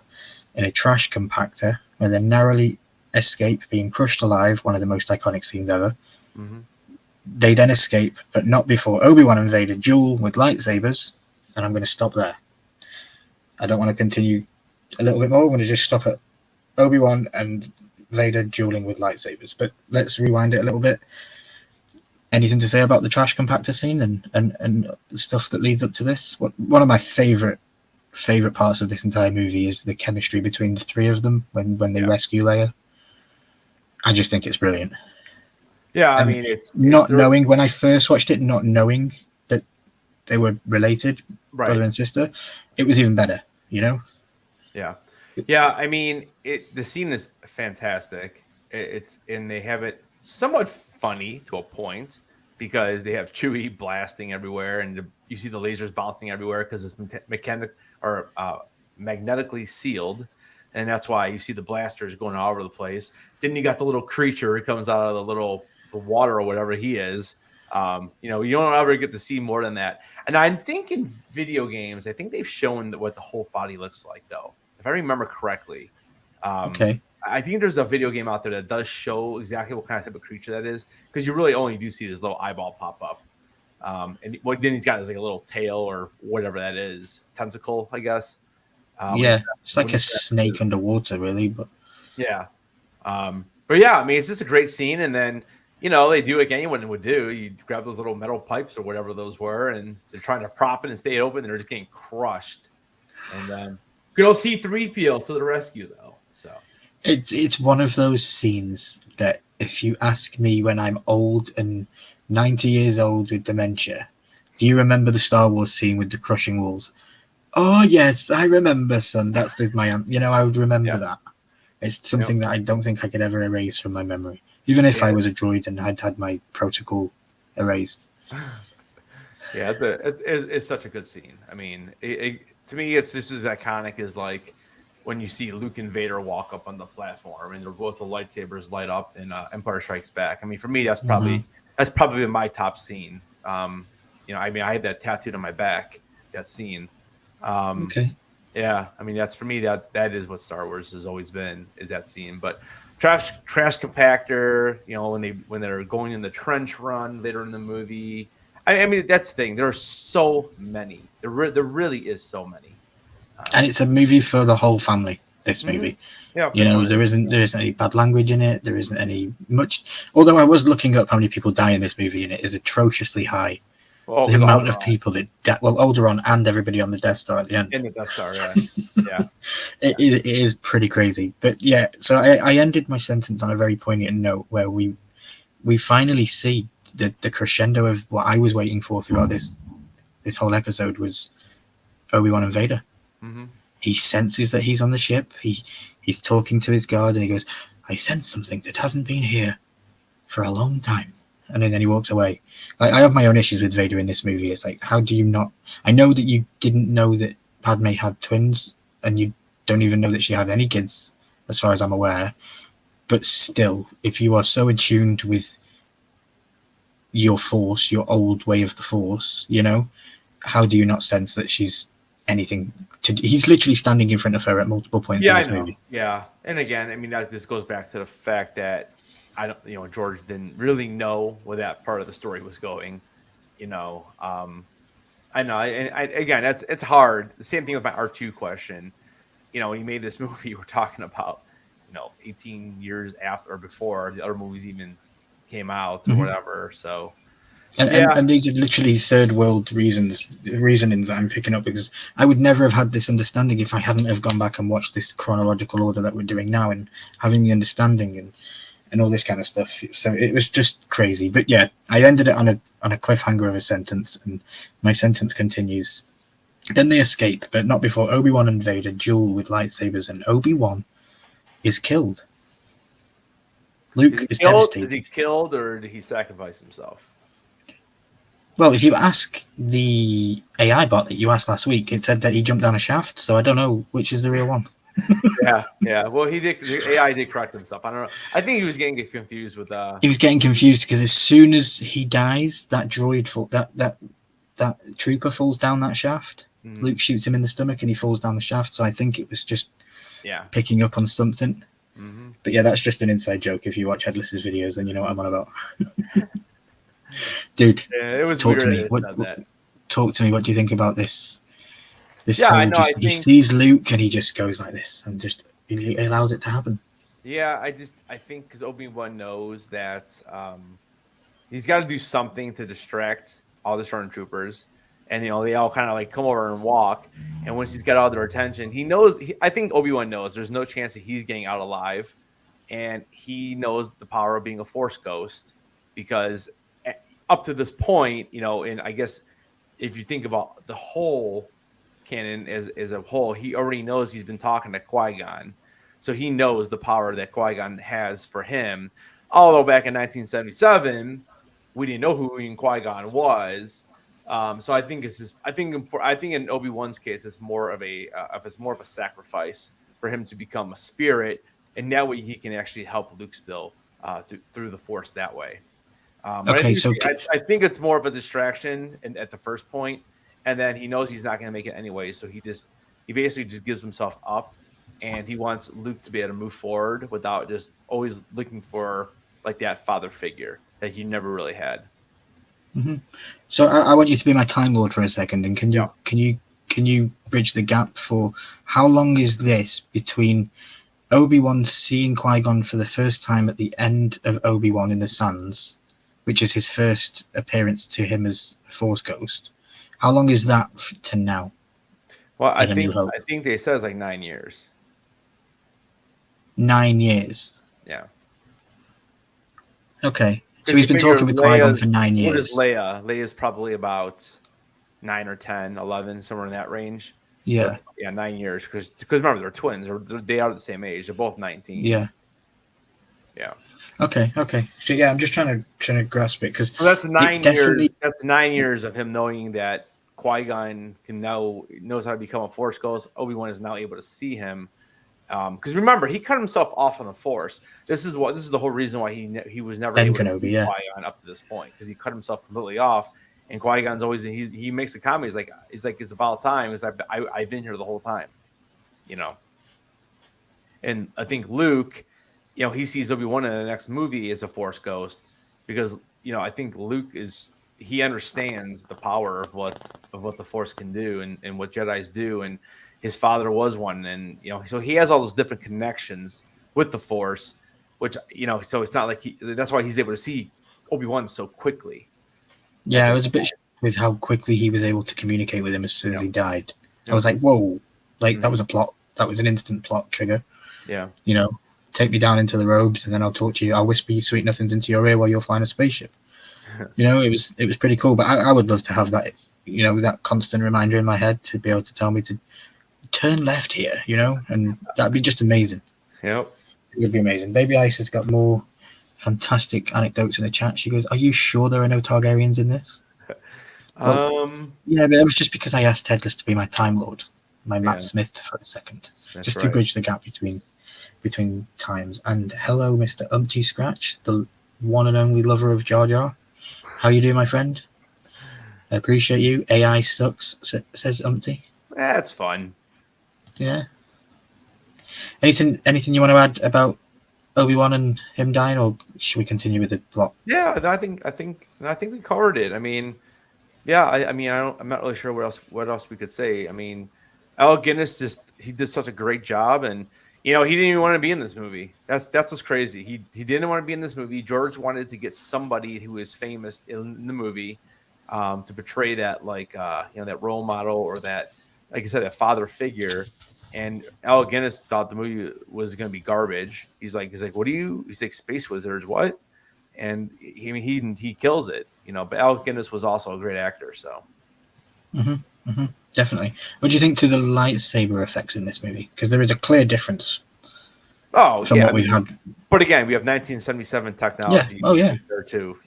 in a trash compactor, where they narrowly escape being crushed alive, one of the most iconic scenes ever. Mm-hmm. They then escape, but not before Obi-Wan invaded Duel with lightsabers, and I'm going to stop there. I don't want to continue a little bit more. I'm going to just stop at Obi-Wan and Vader dueling with lightsabers. But let's rewind it a little bit. Anything to say about the trash compactor scene and the stuff that leads up to this? One of my favorite parts of this entire movie is the chemistry between the three of them when they rescue Leia. I just think it's brilliant. Yeah, I And mean, it's knowing when I first watched it, not knowing that they were related, brother and sister, it was even better. Yeah. Yeah, I mean, the scene is fantastic. And they have it somewhat funny to a point because they have Chewie blasting everywhere, and you see the lasers bouncing everywhere because it's magnetically sealed, and that's why you see the blasters going all over the place. Then you got the little creature who comes out of the water or whatever he is. You don't ever get to see more than that. And I think in video games, I think they've shown what the whole body looks like, though, if I remember correctly. Okay. I think there's a video game out there that does show exactly what kind of type of creature that is, because you really only do see this little eyeball pop up. And what then he's got is like a little tail or whatever that is, tentacle, I guess. It's like a snake underwater, really. But yeah. But yeah, I mean, it's just a great scene. And then, they do like anyone would do. You grab those little metal pipes or whatever those were, and they're trying to prop it and stay open. And they're just getting crushed. And then good old C-3PO to the rescue, though. So it's one of those scenes that if you ask me when I'm old and 90 years old with dementia, do you remember the Star Wars scene with the crushing walls? Oh, yes, I remember, son. That's I would remember that. It's something that I don't think I could ever erase from my memory, even if I was a droid and I'd had my protocol erased. Yeah, it's such a good scene. I mean, to me, it's just as iconic as like when you see Luke and Vader walk up on the platform and they're both the lightsabers light up in Empire Strikes Back. I mean, for me, that's probably my top scene. I mean, I had that tattooed on my back, that scene. Okay. Yeah, I mean, that's for me. That is what Star Wars has always been, is that scene. But trash compactor. When they're going in the trench run later in the movie. I mean, that's the thing. There are so many. There really is so many. And it's a movie for the whole family. This movie, yeah, there isn't any bad language in it. There isn't any much. Although I was looking up how many people die in this movie, and it is atrociously high. Well, the amount of people that Alderaan and everybody on the Death Star at the end. In the Death Star, yeah. It is pretty crazy. But yeah, so I ended my sentence on a very poignant note where we finally see the crescendo of what I was waiting for throughout this whole episode was Obi-Wan and Vader. Mm-hmm. He senses that he's on the ship. He's talking to his guard and he goes, I sense something that hasn't been here for a long time. And then he walks away. I have my own issues with Vader in this movie. It's like, how do you not? I know that you didn't know that Padme had twins, and you don't even know that she had any kids, as far as I'm aware. But still, if you are so attuned with your Force, your old way of the Force, how do you not sense that she's anything? He's literally standing in front of her at multiple points in this movie. Yeah, and again, I mean, this goes back to the fact that George didn't really know where that part of the story was going. I know. Again, it's hard. The same thing with my R2 question. When you made this movie, we're talking about, 18 years after or before the other movies even came out or whatever. So, and these are literally third world reasonings that I'm picking up, because I would never have had this understanding if I hadn't have gone back and watched this chronological order that we're doing now and having the understanding and all this kind of stuff. So it was just crazy. But yeah, I ended it on a cliffhanger of a sentence, and my sentence continues. Then they escape, but not before Obi-Wan and Vader duel with lightsabers, and Obi-Wan is killed. Luke is devastated. Is he killed, or did he sacrifice himself? Well, if you ask the AI bot that you asked last week, it said that he jumped down a shaft, so I don't know which is the real one. Yeah. Well, the AI did correct himself. I don't know. I think he was getting confused with. He was getting confused because as soon as he dies, that droid, that trooper falls down that shaft. Mm-hmm. Luke shoots him in the stomach, and he falls down the shaft. So I think it was just picking up on something. Mm-hmm. But yeah, that's just an inside joke. If you watch Headless's videos, then you know what I'm on about. Dude, it was talk to me. Talk to me. What do you think about this This Yeah, I whole know. just I he think. sees Luke and he just goes like this and just he allows it to happen. Yeah, I think because Obi-Wan knows that he's got to do something to distract all the stormtroopers, and they all kind of like come over and walk. And once he's got all their attention, he knows. I think Obi-Wan knows there's no chance that he's getting out alive, and he knows the power of being a Force ghost because up to this point, and I guess if you think about the whole canon as a whole, he already knows he's been talking to Qui-Gon. So he knows the power that Qui-Gon has for him. Although back in 1977, we didn't know who Qui-Gon was. So I think I think in Obi-Wan's case, it's more of a sacrifice for him to become a spirit, and that way he can actually help Luke still through the Force that way. But Okay, so I think it's more of a distraction at the first point, and then he knows he's not going to make it anyway, so he basically just gives himself up, and he wants Luke to be able to move forward without just always looking for like that father figure that he never really had. So I want you to be my Time Lord for a second, and Yeah. can you bridge the gap for how long is this between Obi-Wan seeing Qui-Gon for the first time at the end of Obi-Wan in the Sands, which is his first appearance to him as a Force ghost? How long is that to now? Well, In A New Hope? I think they said it's like 9 years. 9 years. Yeah. Okay, so he's been talking with Qui-Gon for 9 What is years. Leia? Leia's probably about 9 or 10, 11, somewhere in that range. Yeah, So, yeah, 9 years. Because remember, they're twins. They are the same age. They're both 19. yeah. Yeah. Okay. So yeah, I'm just trying to grasp it because So that's 9 years. definitely. That's 9 years of him knowing that Qui-Gon knows how to become a Force ghost. Obi-Wan is now able to see him. Because remember, he cut himself off on the Force. This is the whole reason why he was never able to Kenobi, see yeah. Qui-Gon up to this point, because he cut himself completely off. And Qui-Gon's always he makes a comment. He's like it's about time. Because I've been here the whole time, And I think Luke, he sees Obi-Wan in the next movie as a Force ghost because I think Luke he understands the power of what the Force can do and what Jedis do, and his father was one, and so he has all those different connections with the Force, which so it's not like that's why he's able to see Obi-Wan so quickly. Yeah, I was a bit shocked with how quickly he was able to communicate with him as soon as he died. Yeah. I was like, whoa, that was a plot. That was an instant plot trigger. Yeah. Take me down into the robes and then I'll talk to you. I'll whisper you sweet nothings into your ear while you're flying a spaceship. It was pretty cool. But I would love to have that, that constant reminder in my head to be able to tell me to turn left here, and that'd be just amazing. Yep. It would be amazing. Baby Ice has got more fantastic anecdotes in the chat. She goes, "Are you sure there are no Targaryens in this?" Yeah, but it was just because I asked Headless to be my Time Lord, my Matt Smith for a second, just to bridge the gap between times. And hello, Mr. Umpty Scratch, the one and only lover of Jar Jar. How you doing, my friend? I appreciate you. AI sucks, says Umpty. That's fun. Yeah. Anything you want to add about Obi-Wan and him dying, or should we continue with the plot? Yeah, I think we covered it. I mean, yeah, I'm not really sure what else we could say. I mean, Alec Guinness he did such a great job, and he didn't even want to be in this movie. That's what's crazy. He didn't want to be in this movie. George wanted to get somebody who is famous in the movie to portray that that role model or that, like I said, that father figure. And Alec Guinness thought the movie was going to be garbage. He's like, what do you? He's like, Space Wizards, what? And he kills it, But Alec Guinness was also a great actor, so. Definitely. What do you think to the lightsaber effects in this movie? Because there is a clear difference. From what we've had. But again, we have 1977 technology. Yeah. Oh yeah. There too,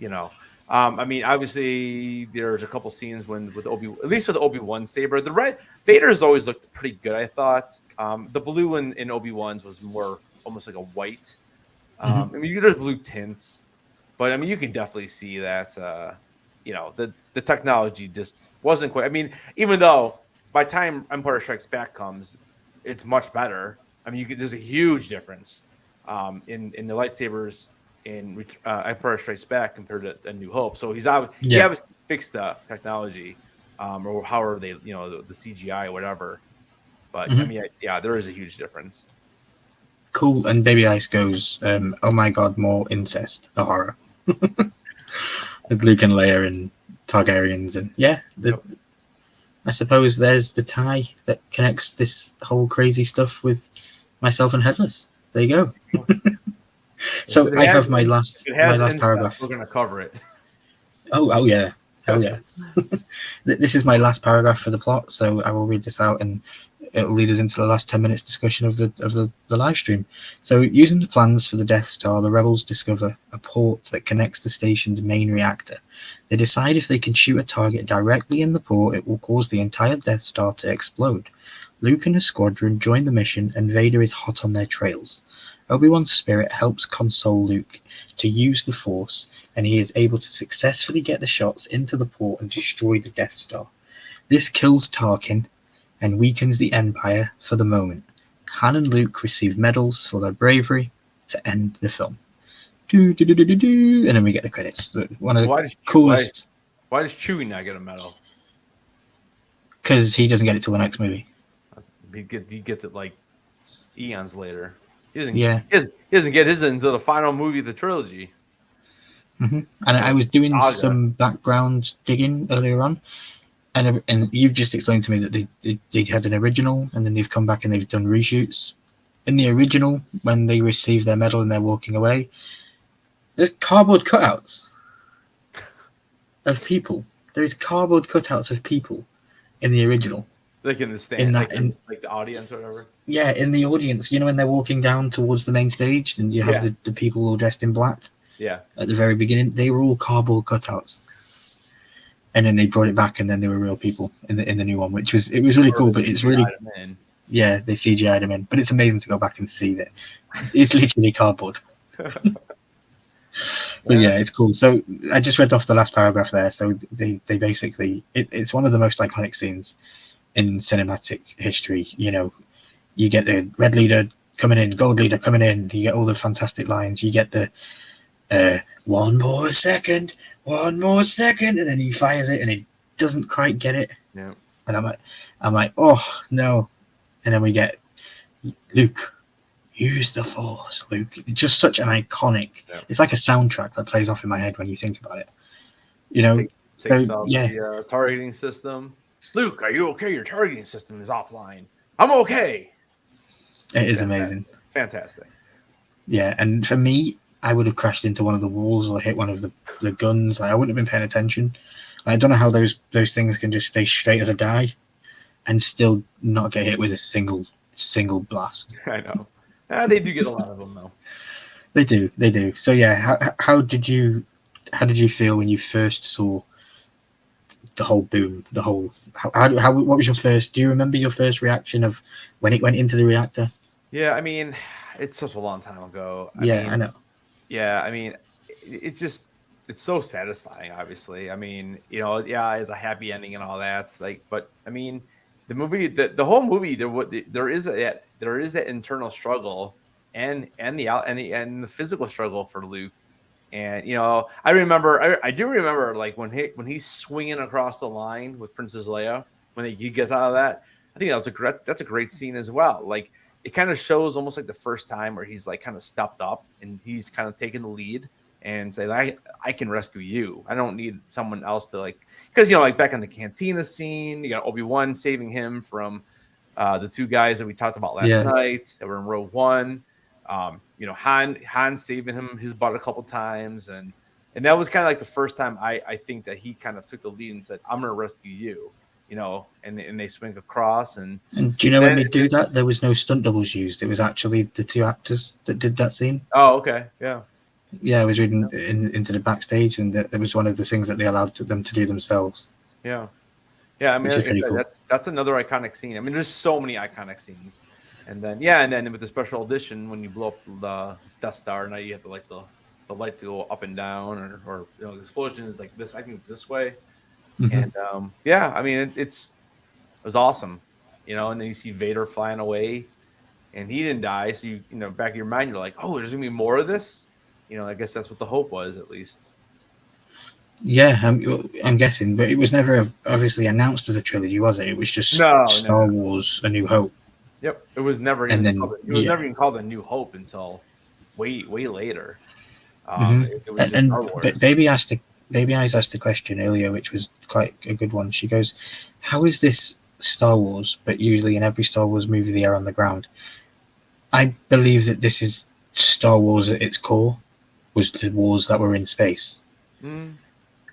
obviously there's a couple scenes with Obi-Wan's saber. The red Vader's always looked pretty good, I thought. The blue in Obi-Wan's was more almost like a white. There's blue tints, but you can definitely see that the technology just wasn't quite. Even though by the time Empire Strikes Back comes, it's much better. There's a huge difference in the lightsabers in Empire Strikes Back compared to A New Hope. So he obviously fixed the technology or however they, the CGI or whatever. But I Mhm. mean, yeah, there is a huge difference. Cool. And Baby Ice goes, "Oh my God, more incest, the horror." With Luke and Leia and Targaryens, and yeah, Yep. I suppose there's the tie that connects this whole crazy stuff with myself and Headless. There you go. So I have my If last it has incest, paragraph. we're gonna cover it. Oh yeah, hell yeah. This is my last paragraph for the plot, so I will read this out, and it'll lead us into the last 10 minutes discussion of the live stream. So, using the plans for the Death Star, the rebels discover a port that connects the station's main reactor. They decide if they can shoot a target directly in the port, it will cause the entire Death Star to explode. Luke and his squadron join the mission, and Vader is hot on their trails. Obi-Wan's spirit helps console Luke to use the Force, and he is able to successfully get the shots into the port and destroy the Death Star. This kills Tarkin and weakens the Empire for the moment. Han and Luke receive medals for their bravery to end the film. And then we get the credits. One of the coolest. Why does Chewie not get a medal? Because he doesn't get it till the next movie. He gets it like eons later. He doesn't. Yeah. He doesn't get his until the final movie of the trilogy. And I was doing some background digging earlier on, and you've just explained to me that they had an original, and then they've come back and they've done reshoots. In the original, when they receive their medal and they're walking away, there's cardboard cutouts of people. There is cardboard cutouts of people in the original. Like in the stand, like the audience or whatever. Yeah, in the audience. You know when they're walking down towards the main stage, and you have the people all dressed in black. Yeah. At the very beginning, they were all cardboard cutouts. And then they brought it back, and then they were real people in the new one, which was really cool. But it's really they CGI'd them in. But it's amazing to go back and see that it's literally cardboard. But yeah, it's cool. So I just read off the last paragraph there. So they basically it's one of the most iconic scenes in cinematic history. You know, you get the red leader coming in, gold leader coming in. You get all the fantastic lines. You get the one more second, and then he fires it and he doesn't quite get it. Yeah. And I'm like, oh no. And then we get Luke, use the Force, Luke. It's just such an iconic. Yeah. It's like a soundtrack that plays off in my head when you think about it. You know, takes off the targeting system. Luke, are you okay? Your targeting system is offline. I'm okay. It is amazing. Fantastic. Yeah, and for me, I would have crashed into one of the walls or hit one of the guns. I wouldn't have been paying attention. I don't know how those things can just stay straight as a die and still not get hit with a single blast. I know. They do get a lot of them though. They do. So yeah, how did you feel when you first saw the whole boom? The whole how what was your first? Do you remember your first reaction of when it went into the reactor? Yeah, I mean, it's such a long time ago. I know. Yeah, I mean, it's so satisfying. Obviously, I mean, it's a happy ending and all that. But I mean, the movie, the whole movie, there is that internal struggle and the physical struggle for Luke. And I do remember like when he's swinging across the line with Princess Leia when he gets out of that. I think that's a great scene as well. Like it kind of shows almost like the first time where he's like kind of stepped up and he's kind of taking the lead and says, I can rescue you. I don't need someone else to because like back in the cantina scene, you got Obi-Wan saving him from the two guys that we talked about last night that were in Rogue One. Han saving his butt a couple times, and that was kind of like the first time I think that he kind of took the lead and said, I'm gonna rescue you. And they swing across. And do you know when they do that, there was no stunt doubles used. It was actually the two actors that did that scene. Oh, okay. Yeah. Yeah, I was reading into the backstage, and that was one of the things that they allowed them to do themselves. Yeah. Yeah, I mean, cool. that's another iconic scene. I mean, there's so many iconic scenes. And then with the special edition, when you blow up the Death Star, now you have to the light to go up and down, or the explosion is like this. I think it's this way. Mm-hmm. And I mean, it was awesome, And then you see Vader flying away, and he didn't die. So back of your mind, you're like, oh, there's gonna be more of this. I guess that's what the hope was, at least. Yeah, I'm guessing, but it was never obviously announced as a trilogy, was it? It was just No. Star Wars: A New Hope, Yep. It was never and even then called, it was never even called A New Hope until way later. hmm It was just Star Wars. Baby Eyes asked a question earlier, which was quite a good one. She goes, "How is this Star Wars? But usually in every Star Wars movie, they are on the ground." I believe that this is Star Wars at its core, was the wars that were in space. Mm.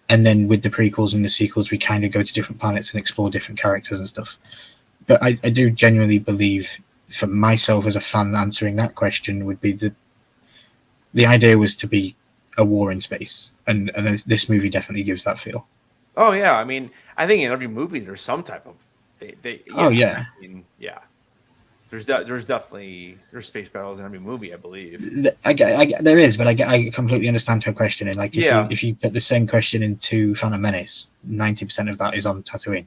And then with the prequels and the sequels, we kind of go to different planets and explore different characters and stuff. But I do genuinely believe, for myself as a fan, answering that question would be that the idea was to be a war in space, and this movie definitely gives that feel. Oh yeah, I mean, I think in every movie there's some type of Oh yeah. yeah, I mean, yeah. There's definitely there's space battles in every movie, I believe. there is, but I completely understand her question. And like, Yeah. if you put the same question into Phantom Menace, 90% of that is on Tatooine.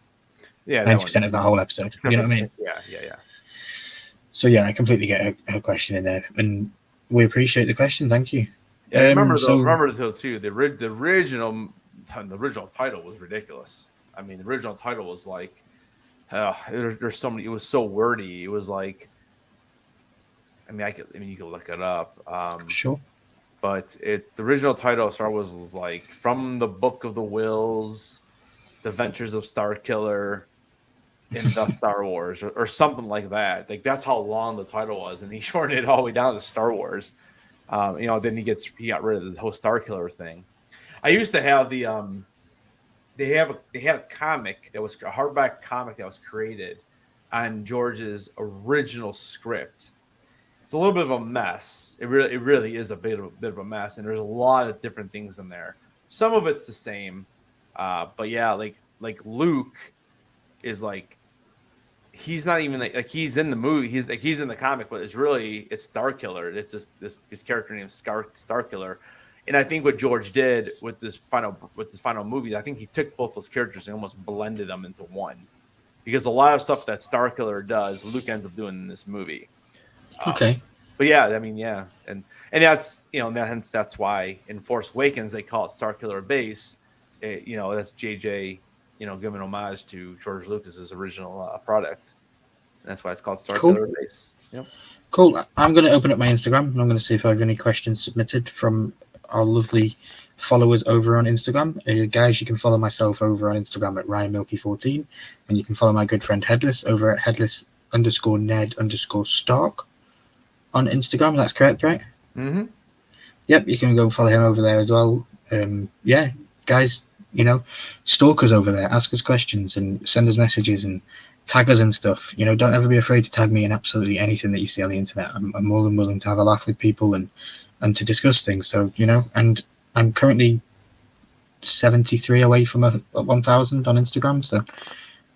Yeah, that 90% one. of the whole episode. You know what I mean? Yeah. So yeah, I completely get her question in there, and we appreciate the question. Thank you. Yeah, remember So too, the original title was ridiculous. I mean, the original title was like, there's so many. It was so wordy. It was like, you could look it up. sure. But the original title of Star Wars was like From the Book of the Wills, The Ventures of Starkiller, in the Star Wars, or something like that. Like that's how long the title was, and he shortened it all the way down to Star Wars. Then he got rid of the whole Starkiller thing. I used to have they had a comic that was a hardback comic that was created on George's original script. It's a little bit of a mess. It really is a bit of a mess, and there's a lot of different things in there. Some of it's the same, but yeah, like Luke is like he's not even like he's in the movie. He's in the comic, but it's Starkiller. It's just this character named Starkiller. And I think what George did with this final movie, I think he took both those characters and almost blended them into one. Because a lot of stuff that Starkiller does, Luke ends up doing in this movie. Okay. But yeah, I mean, yeah, and that's hence that's why in Force Awakens they call it Starkiller Base. That's JJ, giving homage to George Lucas's original product. And that's why it's called Cool. Starkiller Base. Yep. Cool. I'm going to open up my Instagram and I'm going to see if I have any questions submitted from our lovely followers over on Instagram. Guys, you can follow myself over on Instagram at RyanMilky14, and you can follow my good friend Headless over at Headless_Ned_Stark on Instagram. That's correct, right? Mm-hmm. Yep, you can go follow him over there as well. Yeah, guys, stalk us over there, ask us questions and send us messages and tag us and stuff. Don't ever be afraid to tag me in absolutely anything that you see on the internet. I'm more than willing to have a laugh with people and to discuss things. So, and I'm currently 73 away from a 1,000 on Instagram. So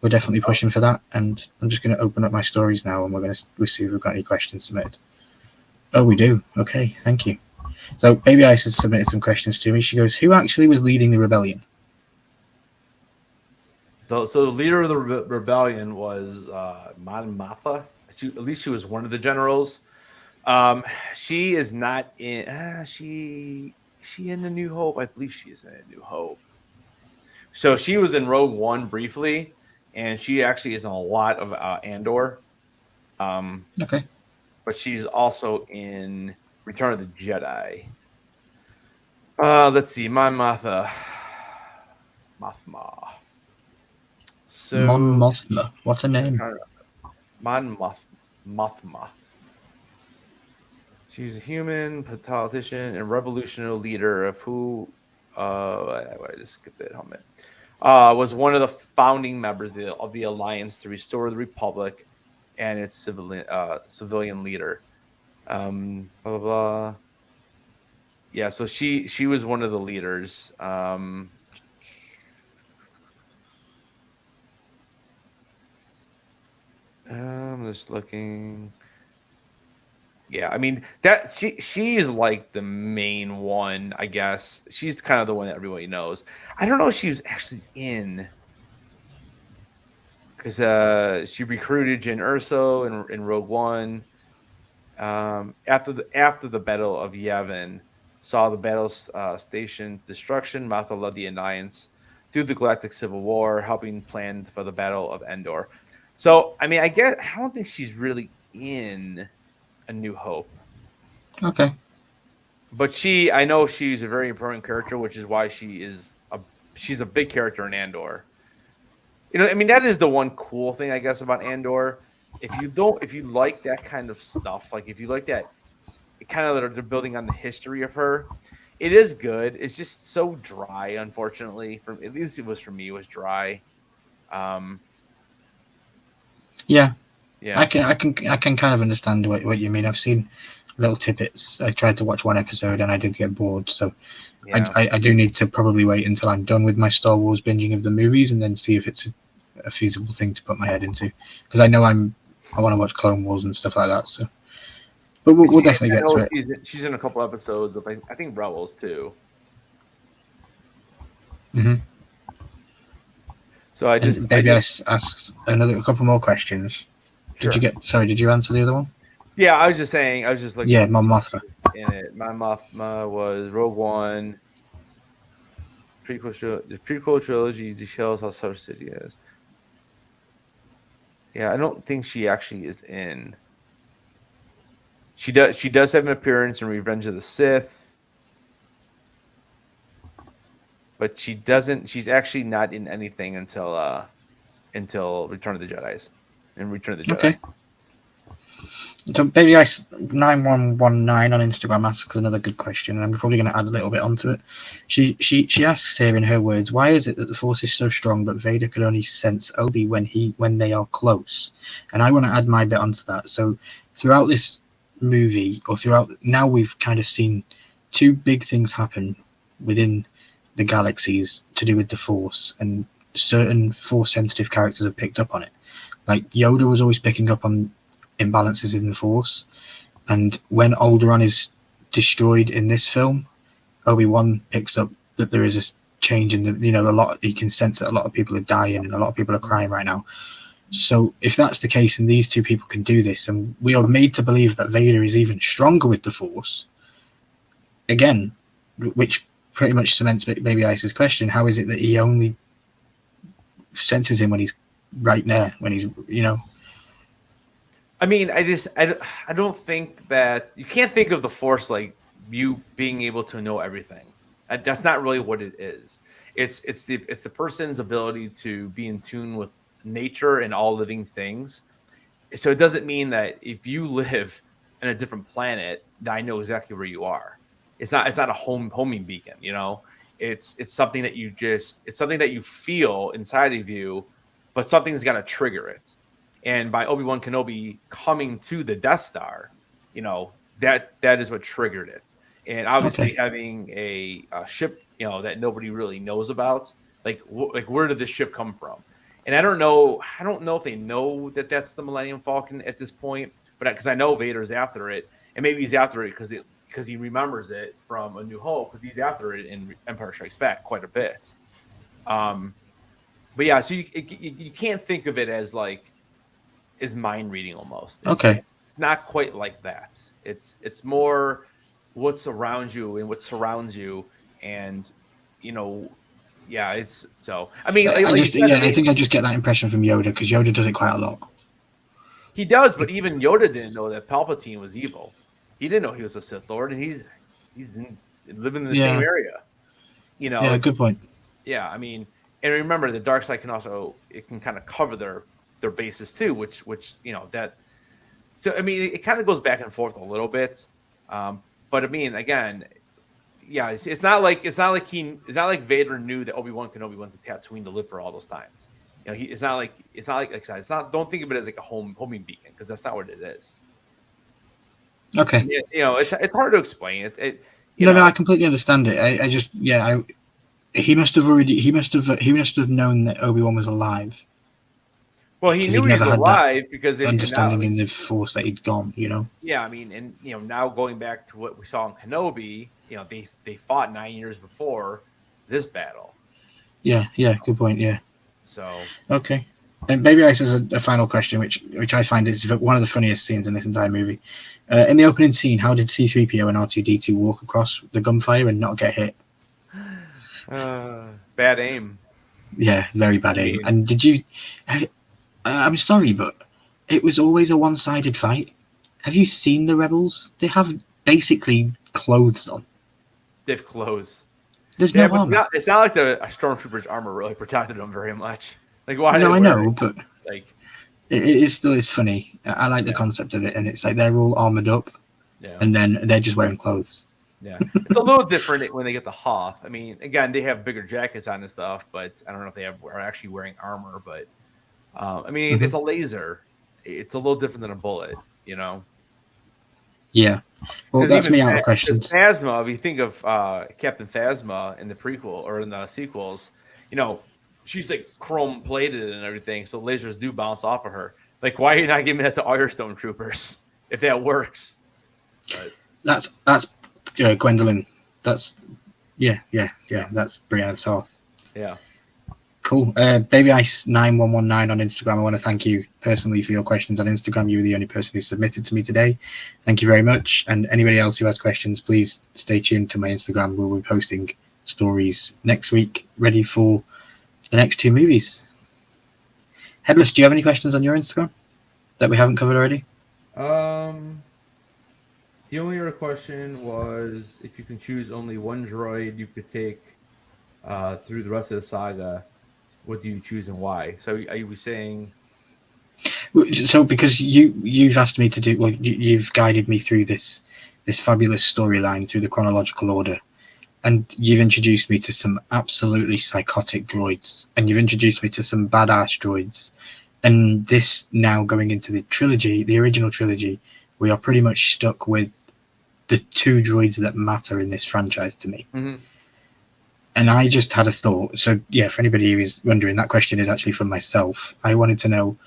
we're definitely pushing for that. And I'm just going to open up my stories now and we'll see if we've got any questions submitted. Oh, we do. Okay, thank you. So Baby Ice has submitted some questions to me. She goes, who actually was leading the rebellion? So the leader of the rebellion was Mon Mothma. At least she was one of the generals. She is not in. She in the New Hope. I believe she is in a New Hope. So she was in Rogue One briefly, and she actually is in a lot of Andor. Okay. But she's also in Return of the Jedi. Let's see, Mon Mothma. So Mon Mothma. What a name. Mon Mothma. She's a human politician and revolutionary leader of who I just skipped that helmet. Was one of the founding members of the Alliance to restore the Republic and its civilian leader. Blah blah blah. Yeah, so she was one of the leaders. I'm just looking. Yeah, I mean that she is like the main one, I guess. She's kind of the one that everybody knows. I don't know if she was actually in because she recruited Jyn Erso in Rogue One. After the Battle of Yavin, saw the battle station destruction, Martha led the Alliance through the Galactic Civil War, helping plan for the Battle of Endor. So, I mean, I don't think she's really in A New Hope. Okay. But I know she's a very important character, which is why she's a big character in Andor. I mean, that is the one cool thing, I guess, about Andor. If you like that kind of stuff, like if you like that, kind of they're building on the history of her, it is good. It's just so dry, unfortunately. At least it was for me. It was dry. Yeah. Yeah. I can kind of understand what you mean. I've seen little tidbits. I tried to watch one episode and I did get bored, so Yeah. I do need to probably wait until I'm done with my Star Wars binging of the movies and then see if it's a feasible thing to put my head into, because I know I want to watch Clone Wars and stuff like that. So, but we'll definitely get to it. She's in a couple episodes of I think Rebels too. Mm-hmm. So I asked a couple more questions. Sure. Did you answer the other one? Yeah, I was just looking. Yeah, Mon Mothma. In it, Mon Mothma was Rogue One. The prequel trilogy details how Star City is. Yeah, I don't think she actually is in. She does have an appearance in Revenge of the Sith, but she doesn't. She's actually not in anything until Return of the Jedi's. In Return of the Jedi. Okay. So Baby Ice 9119 on Instagram asks another good question, and I'm probably going to add a little bit onto it. She asks here in her words, why is it that the Force is so strong, but Vader can only sense Obi when they are close? And I want to add my bit onto that. So throughout this movie, now we've kind of seen two big things happen within the galaxies to do with the Force, and certain Force sensitive characters have picked up on it. Like Yoda was always picking up on imbalances in the Force, and when Alderaan is destroyed in this film, Obi-Wan picks up that there is a change in he can sense that a lot of people are dying and a lot of people are crying right now. So if that's the case and these two people can do this, and we are made to believe that Vader is even stronger with the Force, again, which pretty much cements Baby Ice's question, how is it that he only senses him when he's right there, when he's I mean, I don't think that you can't think of the Force like you being able to know everything. That's not really what it is. It's the person's ability to be in tune with nature and all living things. So it doesn't mean that if you live in a different planet, that I know exactly where you are. It's not a homing beacon, It's something that it's something that you feel inside of you, but something's got to trigger it. And by Obi-Wan Kenobi coming to the Death Star, that is what triggered it. And obviously having a ship, that nobody really knows about, like where did this ship come from? And I don't know if they know that that's the Millennium Falcon at this point, but because I know Vader's after it, and maybe he's after it because he remembers it from A New Hope, because he's after it in Empire Strikes Back quite a bit. But yeah, so you can't think of it as mind reading almost. It's not quite like that. It's more what's around you and what surrounds you, and it's so. I mean, I think I just get that impression from Yoda, because Yoda does it quite a lot. He does, but even Yoda didn't know that Palpatine was evil. He didn't know he was a Sith Lord, and he's living in the same area. Yeah, good point. Yeah, I mean, and remember, the dark side can kind of cover their bases too, which that. So I mean, it kind of goes back and forth a little bit, but I mean, again, yeah, it's not like Vader knew that Obi-Wan Kenobi went to Tatooine to live for all those times. It's not like don't think of it as like a homing beacon, because that's not what it is. Okay. It's hard to explain it. No, I completely understand it. He must have known that Obi-Wan was alive. Well, he knew he was alive because understanding in the Force that he'd gone, Yeah, I mean, and now going back to what we saw in Kenobi, they fought 9 years before this battle. Yeah, good point. Yeah. So okay. And Baby Ice has a final question, which I find is one of the funniest scenes in this entire movie. In the opening scene, how did C-3PO and R2-D2 walk across the gunfire and not get hit? Bad aim. Yeah, very bad I aim. mean- And did you? I'm sorry, but it was always a one-sided fight. Have you seen the Rebels? They have basically clothes on. They have clothes. There's Yeah, no but armor. it's not like the Stormtrooper's armor really protected them very much. Like, why? No, did I they wear know, it? but Like, it is still is funny. I like the Yeah. concept of it, and it's like they're all armored up, yeah, and then they're just wearing clothes. yeah. It's a little different when they get the Hoth. I mean, again, they have bigger jackets on and stuff, but I don't know if they are actually wearing armor. But I mean, it's a laser. It's a little different than a bullet, you know. Yeah. Well, 'Cause that's even me out of because questions. Phasma, if you think of Captain Phasma in the prequel or in the sequels, you know, she's like chrome plated and everything, so lasers do bounce off of her. Like, why are you not giving that to all your stormtroopers if that works? But, That's Gwendolyn. That's yeah. That's Brianna Tarth. yeah. Cool. Baby Ice 9119 on Instagram. I want to thank you personally for your questions on Instagram. You were the only person who submitted to me today. Thank you very much. And anybody else who has questions, please stay tuned to my Instagram. We'll be posting stories next week, ready for the next two movies. Headless, do you have any questions on your Instagram that we haven't covered already? The only other question was if you can choose only one droid you could take through the rest of the saga, what do you choose and why? So are you saying? So because you've asked me to do, well, you've guided me through this fabulous storyline through the chronological order, and you've introduced me to some absolutely psychotic droids, and you've introduced me to some badass droids, and this now going into the trilogy, the original trilogy, we are pretty much stuck with the two droids that matter in this franchise to me. Mm-hmm. And I just had a thought. So yeah, for anybody who is wondering, that question is actually from myself. I wanted to know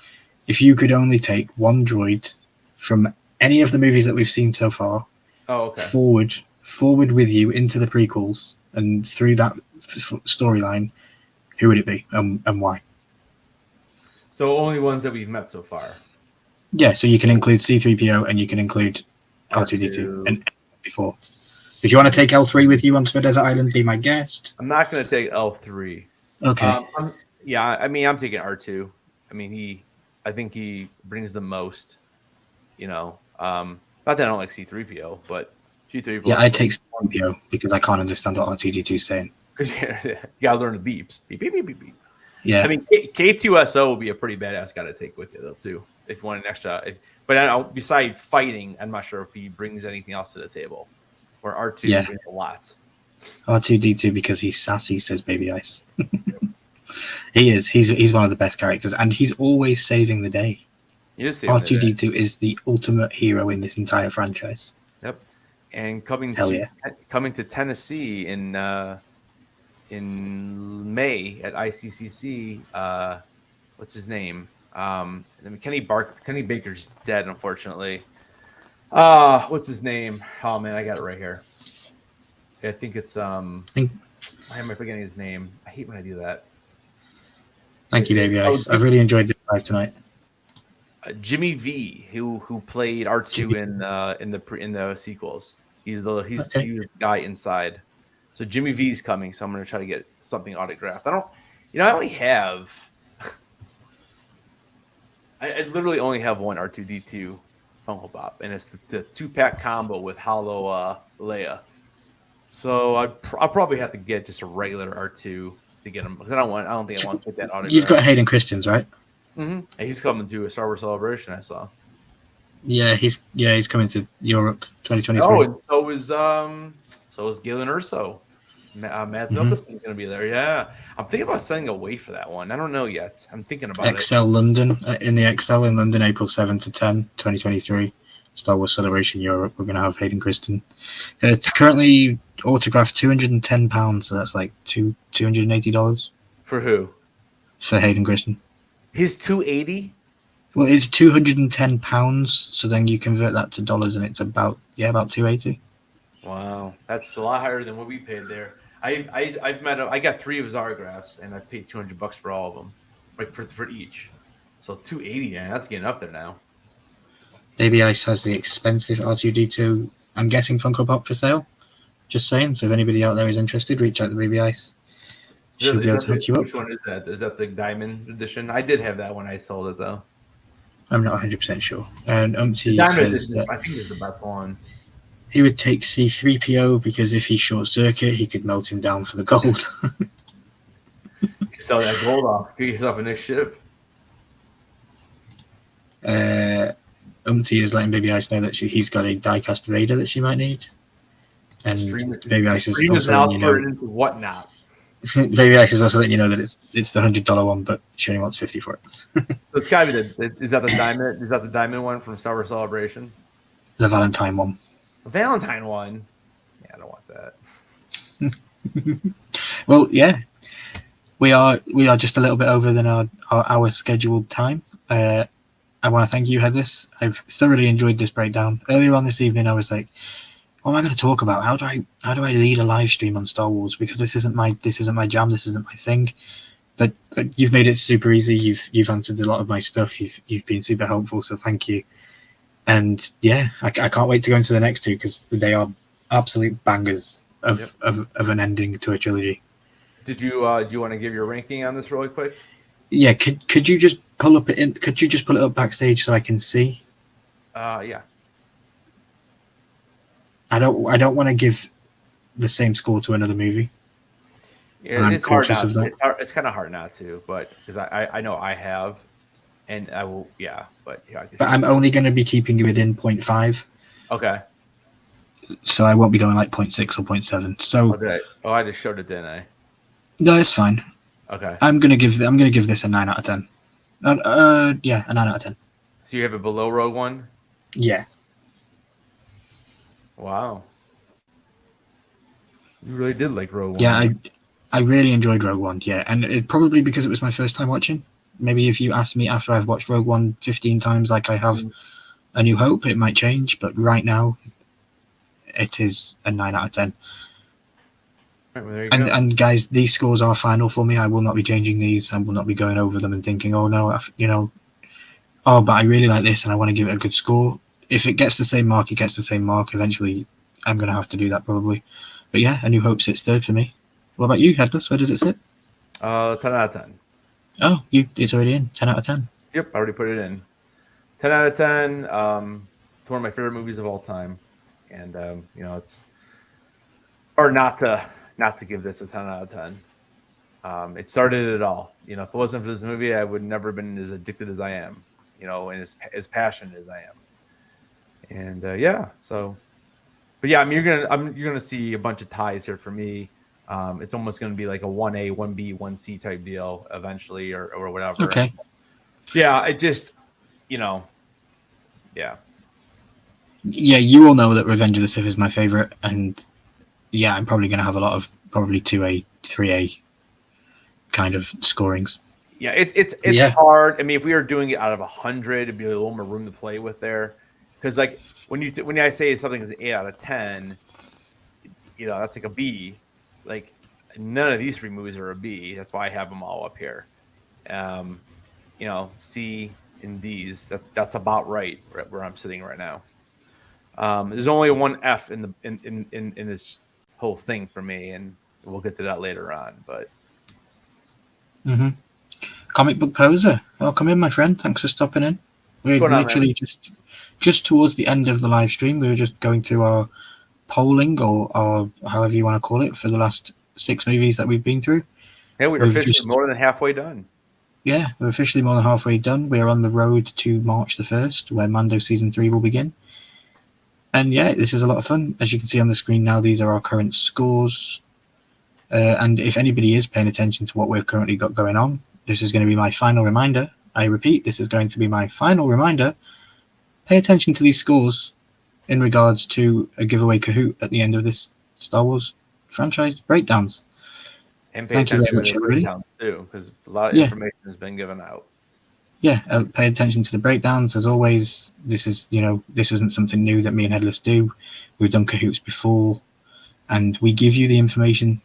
if you could only take one droid from any of the movies that we've seen so far, forward with you into the prequels and through that storyline, who would it be and why? So only ones that we've met so far. Yeah, so you can include C-3PO and you can include R2-D2 and before. If you want to take L3 with you onto a desert island, be my guest. I'm not going to take L3. Okay. I mean, I'm taking R2. I mean, I think he brings the most, you know. Not that I don't like C-3PO, but G3PO. Yeah, I take C-3PO because I can't understand what R2-D2 is saying. Because you got to learn the beeps. Beep, beep, beep, beep, beep. Yeah. I mean, K2SO would be a pretty badass guy to take with you, though, too, if you want an extra. But besides fighting, I'm not sure if he brings anything else to the table. Where R2 brings a lot. R2-D2 because he's sassy, says Baby Ice. He is. He's one of the best characters, and he's always saving the day. R2-D2 is the ultimate hero in this entire franchise. Yep. And coming to Tennessee in May at ICCC, what's his name? Kenny Baker's dead, unfortunately. What's his name? Oh man, I got it right here. I think it's why am I forgetting his name? I hate when I do that. Thank you, Baby Ice. I've really enjoyed this live tonight. Jimmy V, who played R2 in the sequels. He was the guy inside. So Jimmy V's coming, so I'm gonna try to get something autographed. I only have I literally only have one R2-D2 Funko Pop, and it's the 2-pack combo with Hollow Leia. So I'll probably have to get just a regular R2 to get him because I don't think I want to get that autograph. You've got Hayden Christensen, right? Mm-hmm. And he's coming to a Star Wars Celebration. I saw. Yeah, he's coming to Europe 2023. Oh, and so is Galen Urso. Mads Mikkelsen's going to be there. Yeah, I'm thinking about sending away for that one. I don't know yet. I'm thinking about XL London in the XL in London, April 7 to 10, 2023. Star Wars Celebration Europe. We're going to have Hayden Christensen. It's currently autographed £210, so that's like $280. For who? For Hayden Christensen. He's $280. Well, it's £210, so then you convert that to dollars, and it's about $280. Wow, that's a lot higher than what we paid there. I've met him. I got 3 of his autographs, and I paid $200 for all of them, like for each. So 280, man, that's getting up there now. Baby Ice has the expensive R2D2, I'm guessing Funko Pop for sale. Just saying. So if anybody out there is interested, reach out to Baby Ice. Should be able to hook you up. Which one is that? Is that the Diamond Edition? I did have that when I sold it, though. I'm not 100% sure. And The Diamond Edition, I think, is the best one. He would take C3PO because if he short circuit, he could melt him down for the gold. Sell that gold off. Get yourself a nice ship. Is letting Baby Ice know that he's got a diecast Vader that she might need. And Baby Ice is also now turning into whatnot. Baby Ice is also letting you know that it's the $100 one, but she only wants 50 for it. So it's gotta be is that the diamond? Is that the diamond one from Star Wars Celebration? The Valentine one. The Valentine one. Yeah, I don't want that. Well, yeah, we are just a little bit over than our scheduled time. I want to thank you, Headless. I've thoroughly enjoyed this breakdown. Earlier on this evening, I was like, what am I going to talk about? How do I lead a live stream on Star Wars? Because this isn't my jam. This isn't my thing. But you've made it super easy. You've answered a lot of my stuff. You've been super helpful. So thank you. And yeah, I can't wait to go into the next two because they are absolute bangers of an ending to a trilogy. Did you do you want to give your ranking on this really quick? Yeah. Could you just pull up it? Could you just pull it up backstage so I can see? Yeah. I don't want to give the same score to another movie. Yeah, it's hard not to. It's kind of hard not to, but because I know I have, and I will. Yeah, but yeah. But I'm only going to be keeping you within 0.5. Okay. So I won't be going like 0.6 or 0.7. So. Okay. Oh, I just showed it, didn't I? No, it's fine. Okay. I'm gonna give this a 9 out of 10. Yeah, a 9 out of 10. So you have it below Rogue One? Yeah. Wow. You really did like Rogue One. Yeah, I really enjoyed Rogue One. Yeah, and it probably because it was my first time watching. Maybe if you ask me after I've watched Rogue One 15 times, like I have A New Hope, it might change. But right now, it is a 9 out of 10. Right, well, and guys, these scores are final for me. I will not be changing these. I will not be going over them and thinking, oh no, but I really like this and I want to give it a good score. If it gets the same mark, it gets the same mark. Eventually, I'm going to have to do that probably. But yeah, A New Hope sits third for me. What about you, Headless? Where does it sit? 10 out of 10. Oh, it's already in. 10 out of 10. Yep, I already put it in. 10 out of 10. It's one of my favorite movies of all time. And, it's... Or not to give this a 10 out of 10. It started it all. If it wasn't for this movie, I would never have been as addicted as I am, and as passionate as I am. And but yeah, I mean, you're gonna see a bunch of ties here for me. It's almost gonna be like a 1A, 1B, 1C type deal eventually, or whatever. Okay. Yeah, it just, yeah. Yeah, you all know that Revenge of the Sith is my favorite, and yeah, I'm probably gonna have a lot of probably 2A, 3A kind of scorings. Yeah, it's hard. I mean, if we were doing it out of 100, it'd be a little more room to play with there. Because like when I say something is an 8 out of 10, that's like a B. Like none of these three movies are a B. That's why I have them all up here. C and D's. That's about right where I'm sitting right now. There's only one F in this whole thing for me, and we'll get to that later on. But Comic Book Poser, welcome in, my friend. Thanks for stopping in. We're literally just towards the end of the live stream. We were just going through our polling or however you want to call it for the last 6 movies that we've been through. Yeah, we're officially more than halfway done. Yeah, we're officially more than halfway done. We're on the road to March the 1st, where Mando Season 3 will begin. And yeah, this is a lot of fun. As you can see on the screen now, these are our current scores. And if anybody is paying attention to what we've currently got going on, this is going to be my final reminder. I repeat, this is going to be my final reminder. Pay attention to these scores in regards to a giveaway Kahoot at the end of this Star Wars franchise breakdowns. And pay attention to the breakdowns too, because a lot of information has been given out. Yeah, pay attention to the breakdowns. As always, this isn't something new that me and Headless do. We've done Kahoots before, and we give you the information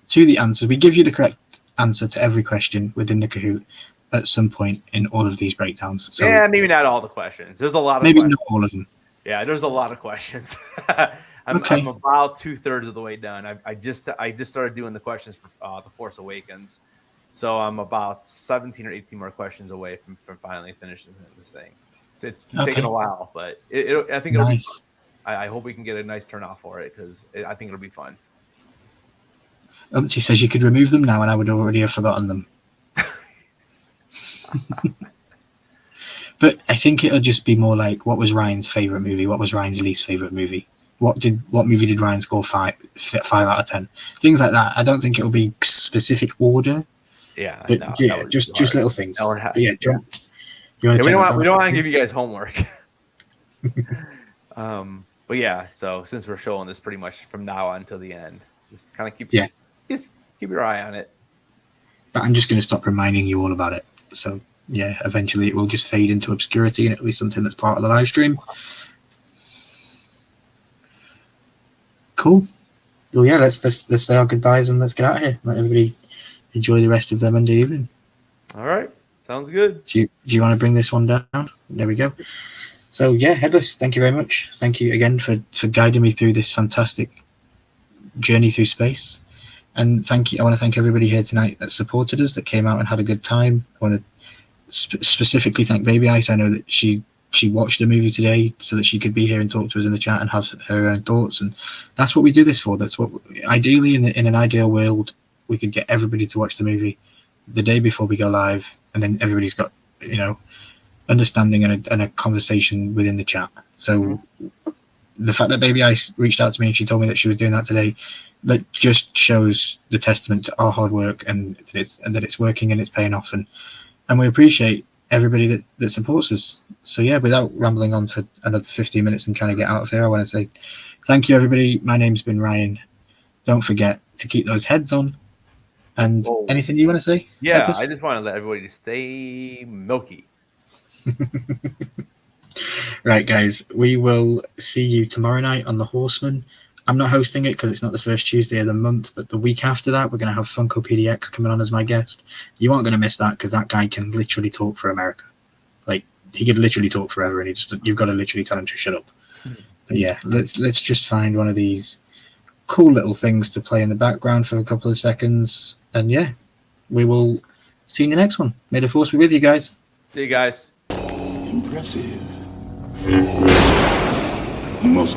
to the answers. We give you the correct answer to every question within the Kahoot, at some point in all of these breakdowns. So yeah, maybe not all the questions. There's a lot of maybe questions. not all of them. Yeah, there's a lot of questions. Okay. I'm about 2/3 of the way done. I just started doing the questions for The Force Awakens, so I'm about 17 or 18 more questions away from finally finishing this thing. It's taken a while, but I think it'll be fun. I hope we can get a nice turnout for it because I think it'll be fun. She says you could remove them now, and I would already have forgotten them. But I think it'll just be more like, what was Ryan's favorite movie? What was Ryan's least favorite movie? What movie did Ryan score 5 out of 10? Things like that. I don't think it'll be specific order. Yeah, but no, yeah, just little things. But yeah, we don't want to give you guys homework. But yeah, so since we're showing this pretty much from now on until the end, just kind of keep your eye on it. But I'm just going to stop reminding you all about it. So yeah, eventually it will just fade into obscurity, and it'll be something that's part of the live stream. Cool. Well, yeah, let's say our goodbyes and let's get out of here. Let everybody enjoy the rest of their Monday evening. All right, sounds good. Do you want to bring this one down? There we go. So yeah, Headless, thank you very much. Thank you again for guiding me through this fantastic journey through space. And I want to thank everybody here tonight that supported us, that came out and had a good time. I want to specifically thank Baby Ice. I know that she watched the movie today so that she could be here and talk to us in the chat and have her own thoughts, and that's what we do this for. That's what ideally in an ideal world we could get everybody to watch the movie the day before we go live, and then everybody's got understanding and a conversation within the chat. So the fact that Baby Ice reached out to me and she told me that she was doing that today, that just shows the testament to our hard work and that it's working and it's paying off, and we appreciate everybody that supports us. So yeah, without rambling on for another 15 minutes and trying to get out of here, I want to say thank you, everybody. My name's been Ryan. Don't forget to keep those heads on. And anything you want to say? Yeah, I just want to let everybody stay milky. Right, guys, we will see you tomorrow night on The Horseman. I'm not hosting it because it's not the first Tuesday of the month, but the week after that, we're going to have Funko PDX coming on as my guest. You aren't going to miss that because that guy can literally talk for America. Like, he could literally talk forever, and you've got to literally tell him to shut up. But yeah, let's just find one of these cool little things to play in the background for a couple of seconds, and yeah, we will see you in the next one. May the Force be with you guys. See you guys. Impressive. Most